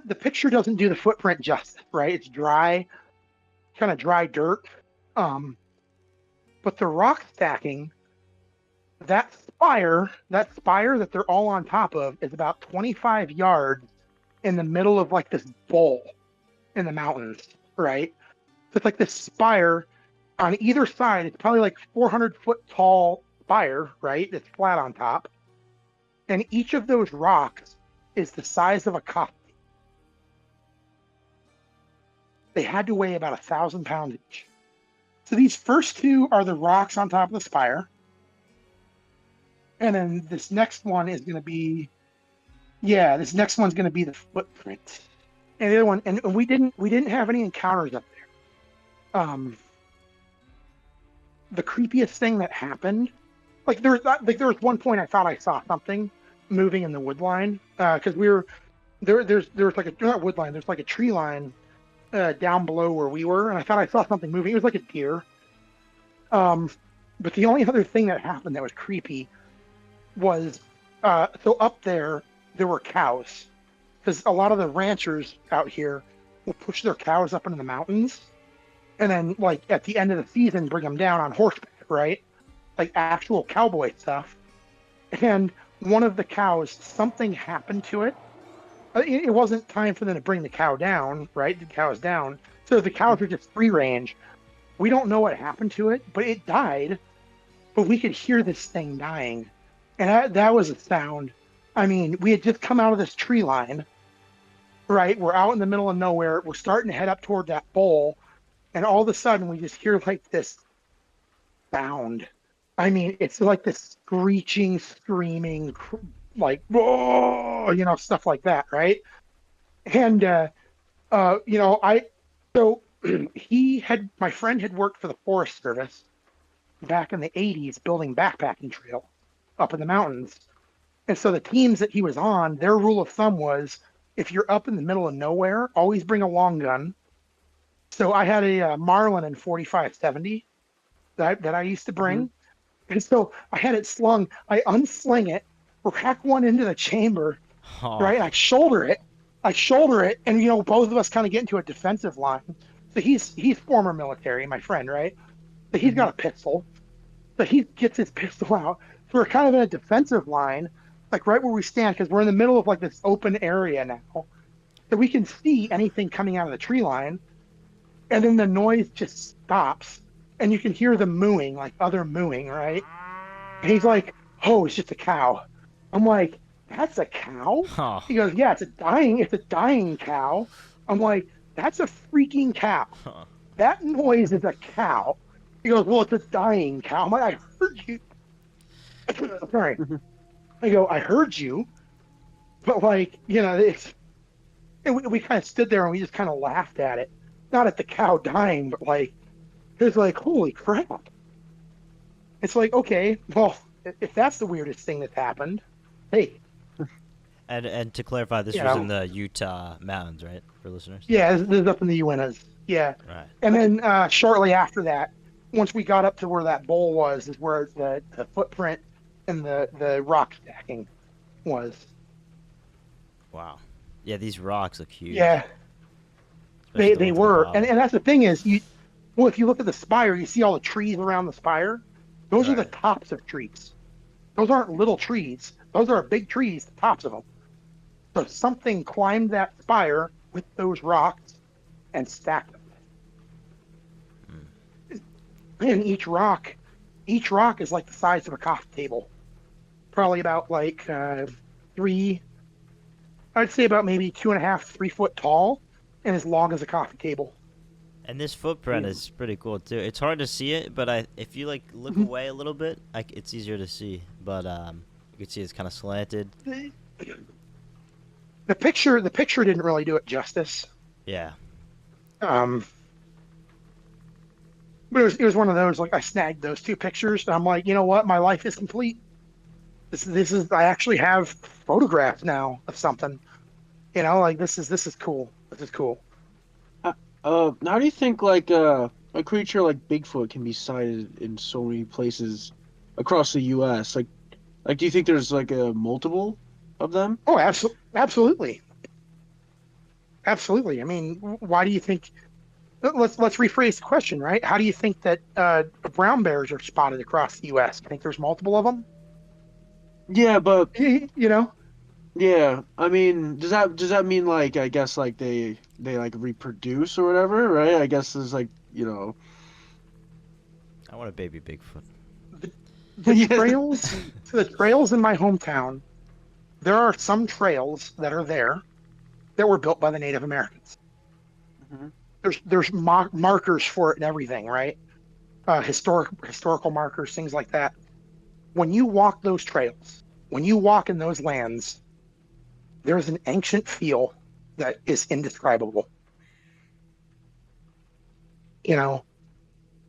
Speaker 2: the picture doesn't do the footprint justice, right? It's dry, kind of dry dirt. But the rock stacking, that spire that they're all on top of is about 25 yards in the middle of like this bowl in the mountains, right? So it's like this spire on either side. It's probably like 400-foot tall spire, right? It's flat on top. And each of those rocks is the size of a coffee. They had to weigh about 1,000 pounds each. So these first two are the rocks on top of the spire. And then this next one is going to be, this next one's going to be the footprint. And the other one, and we didn't have any encounters up there. the creepiest thing that happened, like there was one point I thought I saw something moving in the wood line, because we were there's like a, not wood line, there's like a tree line down below where we were, and I thought I saw something moving. It was like a deer. But the only other thing that happened that was creepy was, so up there were cows, because a lot of the ranchers out here will push their cows up into the mountains, and then like at the end of the season bring them down on horseback, right? Like actual cowboy stuff. And one of the cows, something happened to it. It wasn't time for them to bring the cow down, right? The cow is down. So the cows are just free range. We don't know what happened to it, but it died. But we could hear this thing dying. And that was a sound. I mean, we had just come out of this tree line, right? We're out in the middle of nowhere. We're starting to head up toward that bowl. And all of a sudden, we just hear like this sound. I mean, it's like this screeching, screaming, like, whoa, stuff like that, right? And, so my friend had worked for the Forest Service back in the 80s building backpacking trail up in the mountains. And so the teams that he was on, their rule of thumb was, if you're up in the middle of nowhere, always bring a long gun. So I had a Marlin 45-70 that I used to bring. And so I had it slung. I unsling it, rack one into the chamber, right? And I shoulder it, and both of us kind of get into a defensive line. So he's former military, my friend, right? So he's got a pistol. So he gets his pistol out. So we're kind of in a defensive line, like right where we stand, because we're in the middle of like this open area now. So we can see anything coming out of the tree line. And then the noise just stops. And you can hear the mooing, like other mooing, right? And he's like, "Oh, it's just a cow." I'm like, "That's a cow?"
Speaker 1: Huh.
Speaker 2: He goes, "Yeah, it's a dying cow." I'm like, "That's a freaking cow.
Speaker 1: Huh.
Speaker 2: That noise is a cow." He goes, "Well, it's a dying cow." I'm like, "I heard you." Sorry. I go, "I heard you." But like, it's, and we kind of stood there and we just kind of laughed at it. Not at the cow dying, but like, it's like, holy crap. It's like, okay, well, if that's the weirdest thing that's happened, hey.
Speaker 1: And to clarify, this was in the Utah mountains, right, for listeners?
Speaker 2: Yeah, this is up in the Uintas. Yeah.
Speaker 1: Right.
Speaker 2: And then shortly after that, once we got up to where that bowl was, is where the footprint and the rock stacking was.
Speaker 1: Wow. Yeah, these rocks look huge.
Speaker 2: Yeah.
Speaker 1: Especially
Speaker 2: They
Speaker 1: the ones
Speaker 2: were.
Speaker 1: at the
Speaker 2: And that's the thing is, if you look at the spire, you see all the trees around the spire. Those are the tops of trees. Those aren't little trees. Those are big trees, the tops of them. So something climbed that spire with those rocks and stacked them. And each rock is like the size of a coffee table. Probably about like I'd say about maybe 2.5, 3 foot tall and as long as a coffee table.
Speaker 1: And this footprint is pretty cool too. It's hard to see it, but if you like look away a little bit, it's easier to see. But you can see it's kind of slanted.
Speaker 2: The picture didn't really do it justice.
Speaker 1: Yeah.
Speaker 2: But it was one of those, like, I snagged those 2 pictures and I'm like, you know what, my life is complete. This is I actually have photographs now of something. Like this is cool. This is cool.
Speaker 3: How do you think like a creature like Bigfoot can be sighted in so many places across the U.S.? Like do you think there's like a multiple of them?
Speaker 2: Oh, absolutely. Absolutely. I mean, why do you think? Let's rephrase the question, right? How do you think that brown bears are spotted across the U.S.? I think there's multiple of them.
Speaker 3: Yeah, but
Speaker 2: Yeah.
Speaker 3: I mean, does that mean like I guess like they like reproduce or whatever, right? I guess there's like
Speaker 1: I want a baby Bigfoot.
Speaker 2: The trails in my hometown. There are some trails that are there that were built by the Native Americans.
Speaker 3: Mhm.
Speaker 2: There's markers for it and everything, right? Historical markers, things like that. When you walk those trails, when you walk in those lands, there's an ancient feel that is indescribable.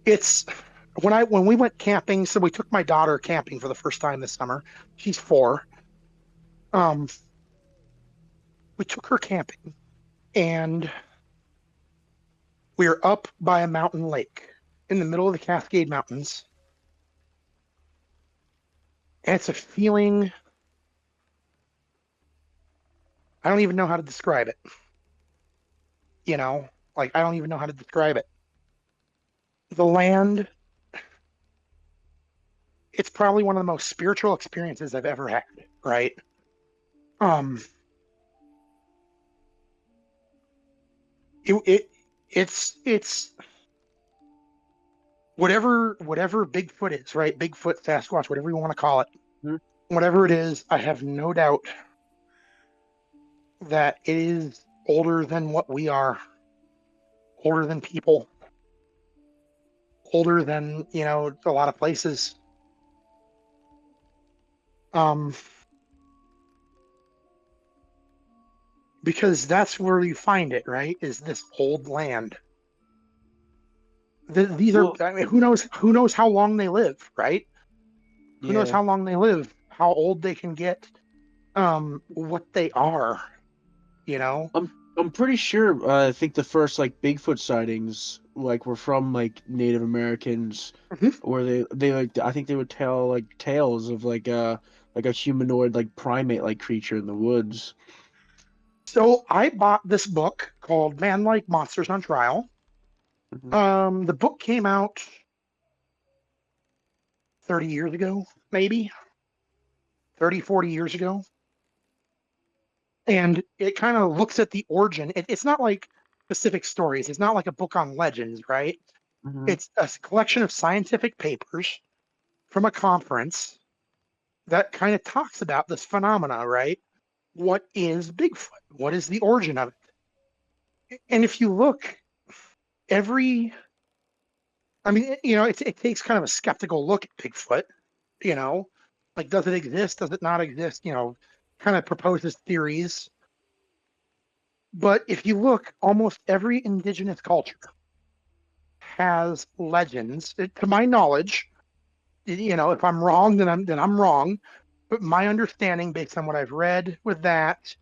Speaker 2: It's when we went camping, so we took my daughter camping for the first time this summer. She's 4. Um, we took her camping, and we were up by a mountain lake in the middle of the Cascade Mountains. And it's a feeling, I don't even know how to describe it. You know, like I don't even know how to describe it. The land, it's probably one of the most spiritual experiences I've ever had, right? Um, it's whatever Bigfoot is, right? Bigfoot, Sasquatch, whatever you want to call it.
Speaker 3: Mhm.
Speaker 2: Whatever it is, I have no doubt that it is older than what we are, older than people, older than, a lot of places. Because that's where you find it, right? Is this old land. These are,
Speaker 3: Well,
Speaker 2: I mean, who knows how long they live, right? Who knows
Speaker 3: yeah.
Speaker 2: how long they live, how old they can get, what they are, you know?
Speaker 3: I'm pretty sure. I think the first like Bigfoot sightings like were from like Native Americans,
Speaker 2: Mhm.
Speaker 3: where they like I think they would tell like tales of like a humanoid like primate like creature in the woods.
Speaker 2: So I bought this book called Man Like Monsters on Trial.
Speaker 3: Mhm.
Speaker 2: The book came out 30 years ago, maybe 30, 40 years ago. And it kind of looks at the origin. It's not like specific stories. It's not like a book on legends, right?
Speaker 3: Mhm.
Speaker 2: It's a collection of scientific papers from a conference that kind of talks about this phenomena, right? What is Bigfoot? What is the origin of it? And if you look, every, I mean, it takes kind of a skeptical look at Bigfoot, you know, like, does it exist? Does it not exist? Kind of proposes theories. But if you look, almost every indigenous culture has legends. To my knowledge, if I'm wrong, then I'm wrong. But my understanding, based on what I've read with that,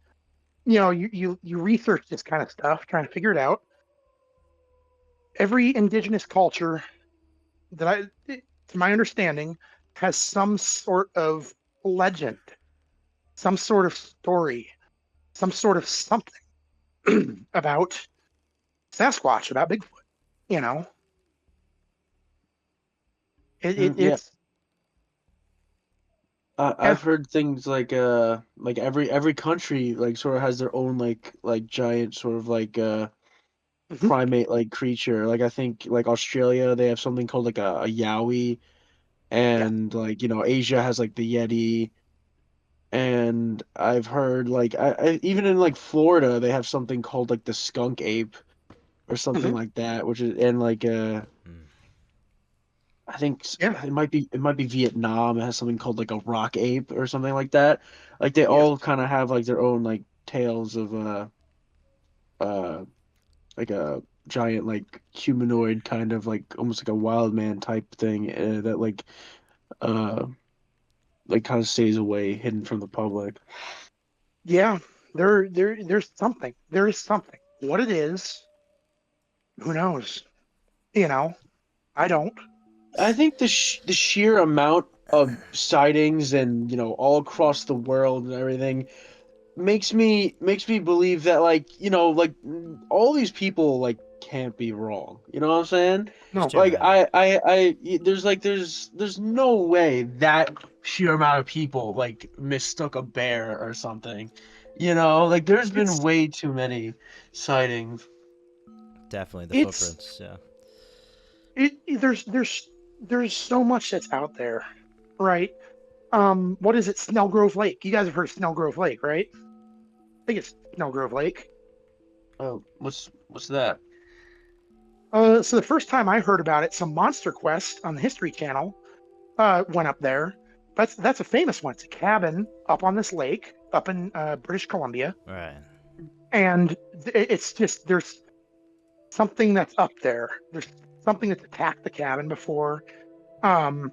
Speaker 2: you research this kind of stuff, trying to figure it out. Every indigenous culture that to my understanding, has some sort of legend, some sort of story, some sort of something about Sasquatch, about Bigfoot. You know, it, it
Speaker 3: Yeah,
Speaker 2: it's yeah.
Speaker 3: I've heard things like every country like sort of has their own like giant sort of like
Speaker 2: Mhm.
Speaker 3: primate like creature. Like I think like Australia they have something called like a yowie,
Speaker 2: Yeah.
Speaker 3: and like Asia has like the yeti. And I've heard like even in like Florida they have something called like the skunk ape or something
Speaker 2: Mhm.
Speaker 3: like that, which is and like
Speaker 1: Mm.
Speaker 3: I think
Speaker 2: Yeah.
Speaker 3: it might be Vietnam. It has something called like a rock ape or something like that. Like they
Speaker 2: Yes.
Speaker 3: all kind of have like their own like tales of uh like a giant like humanoid kind of like almost like a wild man type thing that uh like kind of stays away, hidden from the public.
Speaker 2: Yeah. There's something. There is something. What it is, who knows? You know, I don't.
Speaker 3: I think the sheer amount of sightings and all across the world and everything makes me believe that like all these people like can't be wrong. You know what I'm saying?
Speaker 1: It's
Speaker 2: No.
Speaker 1: too
Speaker 3: Like
Speaker 1: many.
Speaker 3: there's no way that sheer amount of people like mistook a bear or something. Like there's been
Speaker 2: It's
Speaker 3: way too many sightings.
Speaker 1: Definitely the
Speaker 2: it's
Speaker 1: footprints. Yeah.
Speaker 2: there's so much that's out there, right? What is it? Snellgrove Lake. You guys have heard of Snellgrove Lake, right? I think it's Snellgrove Lake.
Speaker 3: Oh, what's that?
Speaker 2: So the first time I heard about it, some Monster Quest on the History Channel went up there. That's a famous one. It's a cabin up on this lake up in British Columbia,
Speaker 1: Right.
Speaker 2: and it's just there's something that's up there. There's something that's attacked the cabin before. Um,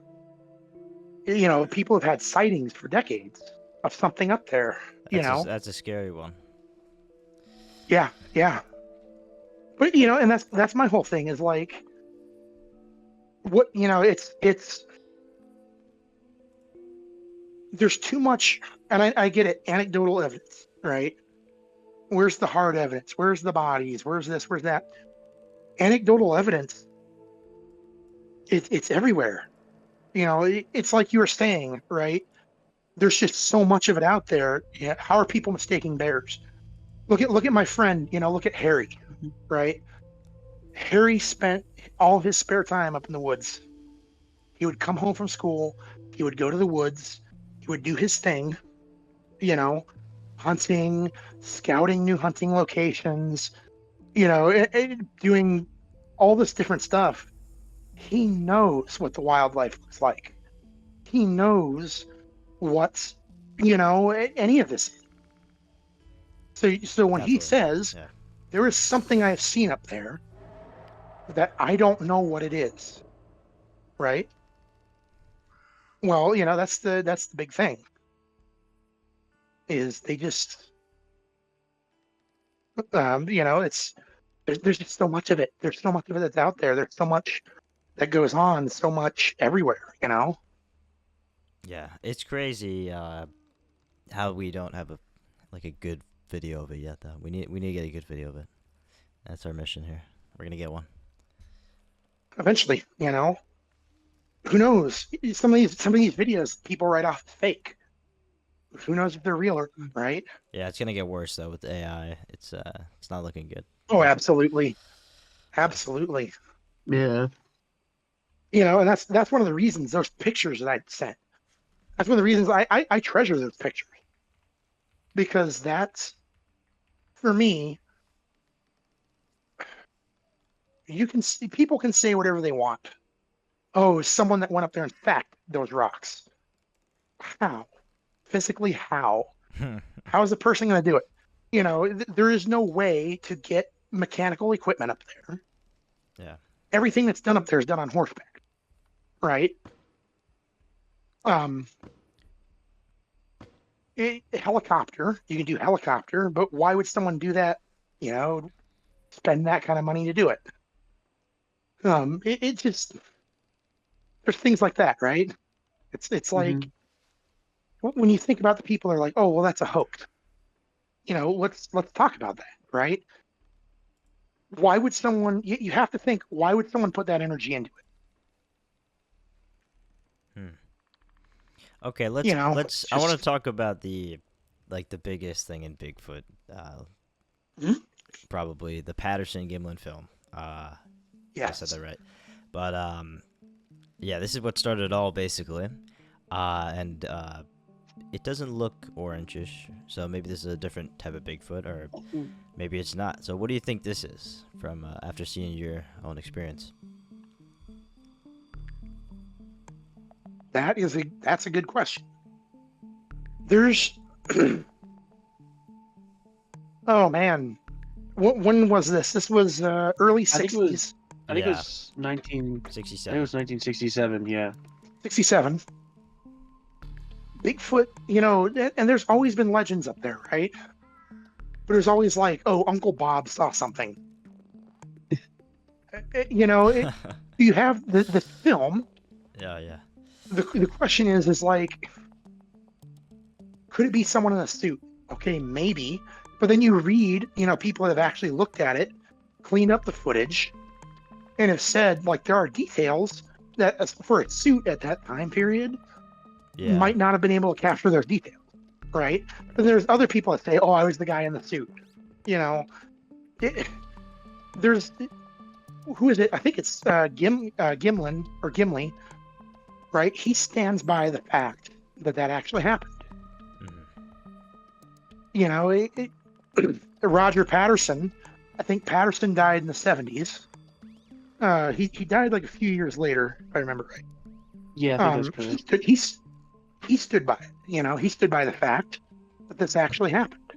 Speaker 2: people have had sightings for decades of something up there.
Speaker 1: That's a scary one.
Speaker 2: Yeah, yeah. But and that's my whole thing is like, what it's there's too much, and I get it, anecdotal evidence, right? Where's the hard evidence? Where's the bodies? Where's this? Where's that? Anecdotal evidence, it's everywhere. It's like you were saying, right? There's just so much of it out there. Yeah, how are people mistaking bears? Look at my friend. Look at Harry, right? Harry spent all his spare time up in the woods. He would come home from school. He would go to the woods. He would do his thing. Hunting, scouting new hunting locations. Doing all this different stuff. He knows what the wildlife looks like. He knows what's any of this. So when he says there is something I have seen up there that I don't know what it is, right? Well, that's the big thing. Is they just it's there's just so much of it. There's so much of it that's out there. There's so much that goes on, so much everywhere,
Speaker 1: Yeah, it's crazy how we don't have a good video of it yet. Though we need to get a good video of it. That's our mission here. We're gonna get one
Speaker 2: eventually. Who knows? Some of these videos people write off as fake. Who knows if they're real or right?
Speaker 1: Yeah, it's gonna get worse though with AI. It's not looking good.
Speaker 2: Oh, absolutely, absolutely.
Speaker 3: Yeah.
Speaker 2: And that's one of the reasons those pictures that I sent. That's one of the reasons I treasure those pictures, because that's, for me, people can say whatever they want. Oh, someone that went up there and stacked those rocks. How? Physically, how? How is a person going to do it? There is no way to get mechanical equipment up there.
Speaker 1: Yeah.
Speaker 2: Everything that's done up there is done on horseback, right? Helicopter, you can do helicopter, but why would someone do that? Spend that kind of money to do it. It just, there's things like that, right? It's like, when you think about the people that are like, oh, well, that's a hoax. Let's talk about that, right? Why would someone? You have to think. Why would someone put that energy into it?
Speaker 1: Okay, let's. I want to talk about the biggest thing in Bigfoot. Probably the Patterson-Gimlin film.
Speaker 2: Yes.
Speaker 1: I said that right. But yeah, this is what started it all basically. And it doesn't look orangish, so maybe this is a different type of Bigfoot, or maybe it's not. So what do you think this is from after seeing your own experience?
Speaker 2: That's a good question. There's oh man, when was this? This was early 60s.
Speaker 3: I think it was
Speaker 1: 1967.
Speaker 3: I think it was 1967. Yeah.
Speaker 2: 67. Bigfoot, and there's always been legends up there, right? But there's always like, oh, Uncle Bob saw something. You have the film.
Speaker 1: Yeah.
Speaker 2: The question is like, could it be someone in a suit? Okay, maybe. But then you read, people that have actually looked at it, cleaned up the footage, and have said, like, there are details that, for a suit at that time period, might not have been able to capture those details, right? But there's other people that say, oh, I was the guy in the suit. There's, who is it? I think it's Gimlin or Gimli, right? He stands by the fact that actually happened. Roger Patterson, I think Patterson died in the 70s. He died like a few years later, if I remember right.
Speaker 3: Yeah, I think that's correct.
Speaker 2: He stood by it. He stood by the fact that this actually happened.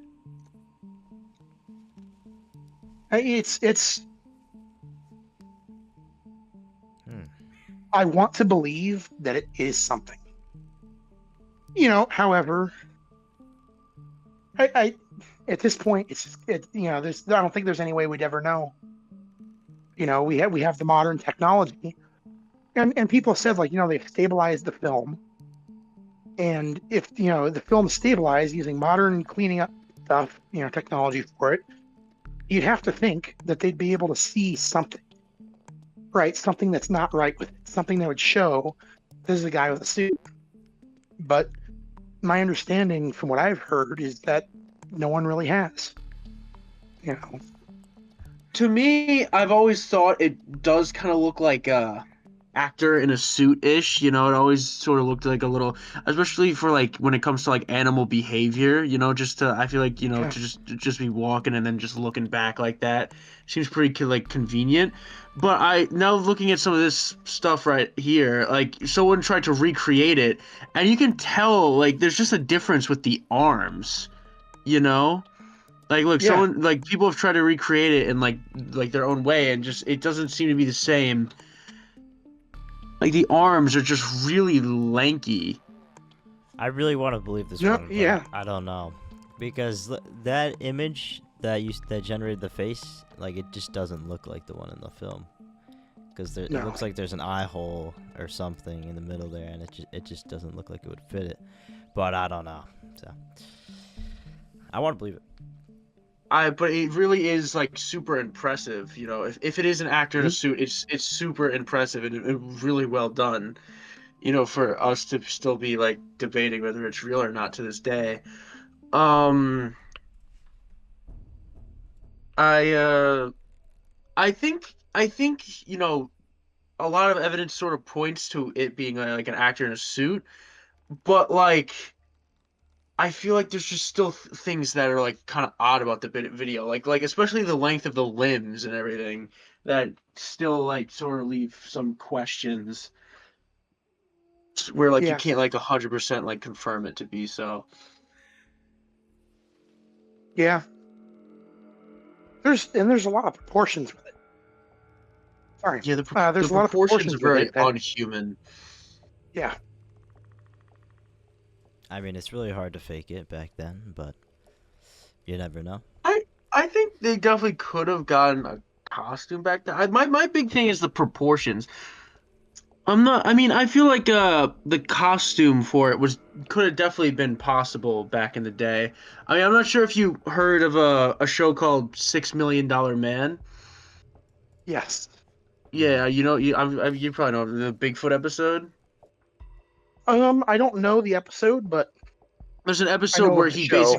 Speaker 2: I want to believe that it is something. However, I at this point, there's I don't think there's any way we'd ever know. We have the modern technology, and people said, like, they've stabilized the film, and if the film's stabilized using modern cleaning up stuff, technology for it, you'd have to think that they'd be able to see something, right? Something that's not right with it, something that would show this is a guy with a suit. But my understanding from what I've heard is that no one really has.
Speaker 3: To me, I've always thought it does kind of look like a actor in a suit-ish. It always sort of looked like a little, especially for like when it comes to like animal behavior. Just to, I feel like
Speaker 2: Yeah.
Speaker 3: to just be walking and then just looking back like that seems pretty like convenient. But I now looking at some of this stuff right here, like someone tried to recreate it, and you can tell like there's just a difference with the arms. Like, look,
Speaker 2: Yeah.
Speaker 3: someone like people have tried to recreate it in like their own way, and just it doesn't seem to be the same. Like the arms are just really lanky.
Speaker 1: I really want to believe this
Speaker 2: No,
Speaker 1: one, but
Speaker 2: yeah.
Speaker 1: I don't know, because that image that generated the face, like, it just doesn't look like the one in the film, because it
Speaker 2: No.
Speaker 1: looks like there's an eye hole or something in the middle there, and it just doesn't look like it would fit it. But I don't know, so I want to believe it.
Speaker 3: But it really is like super impressive. If it is an actor in a suit, it's super impressive and really well done. For us to still be like debating whether it's real or not to this day. I think a lot of evidence sort of points to it being like an actor in a suit, but like I feel like there's just still things that are like kind of odd about the video, like especially the length of the limbs and everything that still like sort of leave some questions where like you
Speaker 2: Yeah.
Speaker 3: can't like 100% like confirm it to be so.
Speaker 2: Yeah. There's a lot of proportions with it. Sorry.
Speaker 3: Yeah,
Speaker 2: there's
Speaker 3: the
Speaker 2: a lot of
Speaker 3: proportions are
Speaker 2: with
Speaker 3: very
Speaker 2: it that-
Speaker 3: unhuman.
Speaker 2: Yeah.
Speaker 1: I mean, it's really hard to fake it back then, but you never know.
Speaker 3: I think they definitely could have gotten a costume back then. My big thing is the proportions. I feel like the costume for it could have definitely been possible back in the day. I mean, I'm not sure if you heard of a show called $6 Million Man.
Speaker 2: Yes.
Speaker 3: Yeah, you probably know the Bigfoot episode.
Speaker 2: I don't know the episode, but
Speaker 3: There's an
Speaker 2: I
Speaker 3: episode
Speaker 2: know
Speaker 3: where
Speaker 2: of the
Speaker 3: he
Speaker 2: show.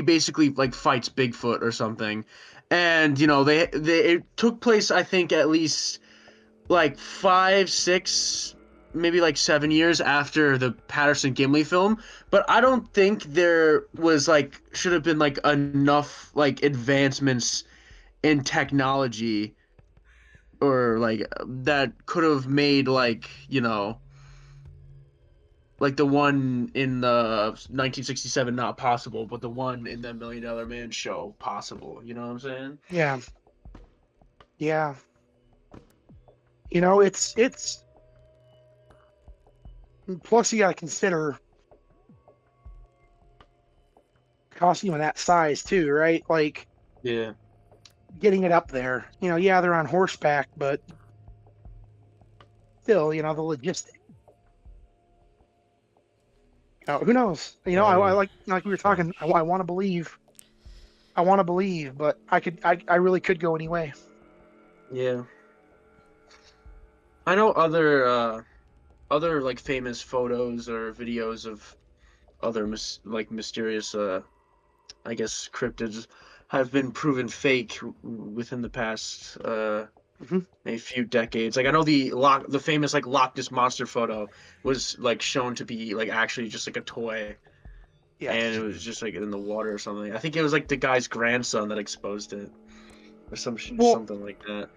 Speaker 3: basically like fights Bigfoot or something, and it took place, I think, at least like 5, 6, maybe like 7 years after the Patterson-Gimlin film. But I don't think there was like should have been like enough like advancements in technology or like that could have made like like the one in the 1967 not possible, but the one in the $1 Million Man show possible. You know what I'm saying?
Speaker 2: Yeah. Yeah. It's plus you got to consider costume of that size too, right? Like
Speaker 3: Yeah.
Speaker 2: getting it up there. Yeah, they're on horseback, but still, the logistics. Who knows? I like we were talking. I want to believe. I want to believe, but I really could go any way.
Speaker 3: Yeah. I know other like famous photos or videos of other mysterious I guess cryptids have been proven fake within the past a few decades. Like I know the famous like Loch Ness monster photo was like shown to be like actually just like a toy.
Speaker 2: Yeah.
Speaker 3: And it was just like in the water or something. I think it was like the guy's grandson that exposed it or something like that.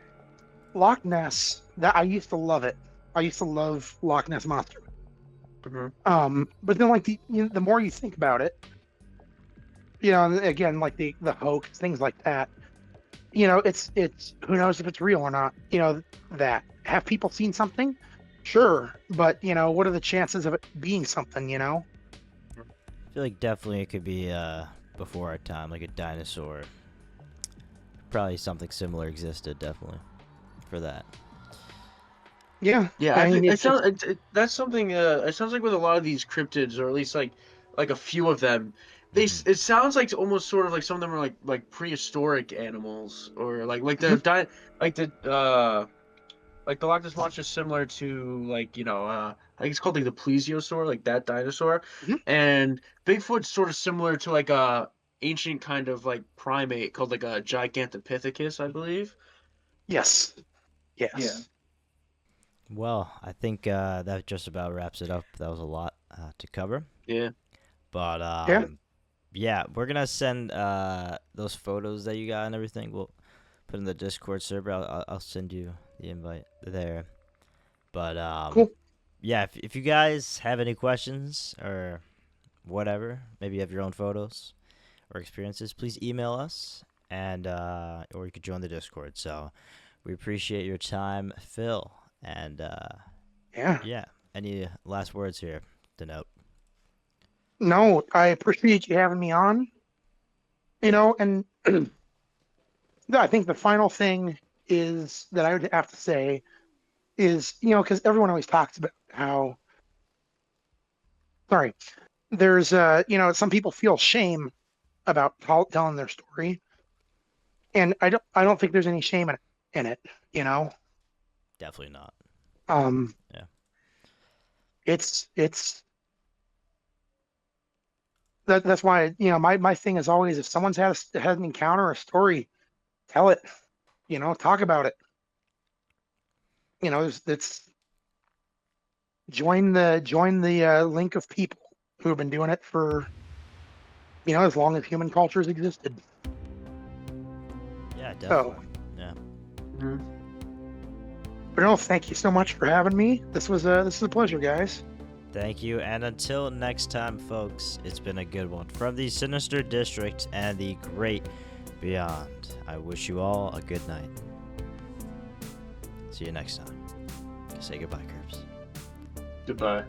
Speaker 2: Loch Ness. That I used to love it. I used to love Loch Ness monster.
Speaker 3: Mm-hmm.
Speaker 2: But then like the more you think about it, and again like the hoax, things like that. It's who knows if it's real or not. That have people seen something? Sure, but what are the chances of it being something?
Speaker 1: I feel like definitely it could be before our time, like a dinosaur. Probably something similar existed, definitely, for that.
Speaker 2: Yeah,
Speaker 3: Yeah,
Speaker 2: I
Speaker 3: I
Speaker 2: mean,
Speaker 3: think
Speaker 2: it's just
Speaker 3: that's something. It sounds like with a lot of these cryptids, or at least like a few of them,
Speaker 1: Mhm.
Speaker 3: it sounds like almost sort of like some of them are like prehistoric animals, or
Speaker 2: Mhm.
Speaker 3: like the Loch Ness monster is similar to I think it's called like the plesiosaur, like that dinosaur,
Speaker 2: Mhm.
Speaker 3: and Bigfoot's sort of similar to like a ancient kind of like primate called like a Gigantopithecus, I believe.
Speaker 2: Yes,
Speaker 3: Yeah.
Speaker 2: yes,
Speaker 1: Well, I think that just about wraps it up. That was a lot to cover.
Speaker 3: Yeah.
Speaker 1: But
Speaker 2: yeah.
Speaker 1: yeah, we're gonna send those photos that you got and everything. We'll put in the Discord server. I'll send you the invite there. But
Speaker 2: Cool.
Speaker 1: yeah, if you guys have any questions or whatever, maybe you have your own photos or experiences, please email us and or you could join the Discord. So we appreciate your time, Phil. And
Speaker 2: Yeah.
Speaker 1: yeah, any last words here to note?
Speaker 2: No, I appreciate you having me on. And I think the final thing is that I would have to say is, because everyone always talks about how, sorry, there's, some people feel shame about telling their story, and I don't think there's any shame in it. You know,
Speaker 1: Definitely not.
Speaker 2: um,
Speaker 1: Yeah.
Speaker 2: it's that's why my thing is always if someone's had an encounter or a story, tell it. Talk about it. It's join the link of people who have been doing it for as long as human culture's existed.
Speaker 1: Yeah,
Speaker 2: So,
Speaker 1: definitely. Yeah.
Speaker 3: Mhm.
Speaker 2: but no, thank you so much for having me. This is a pleasure, guys.
Speaker 1: Thank you, and until next time, folks, it's been a good one. From the Sinister District and the Great Beyond, I wish you all a good night. See you next time. Say goodbye, Curbs.
Speaker 3: Goodbye.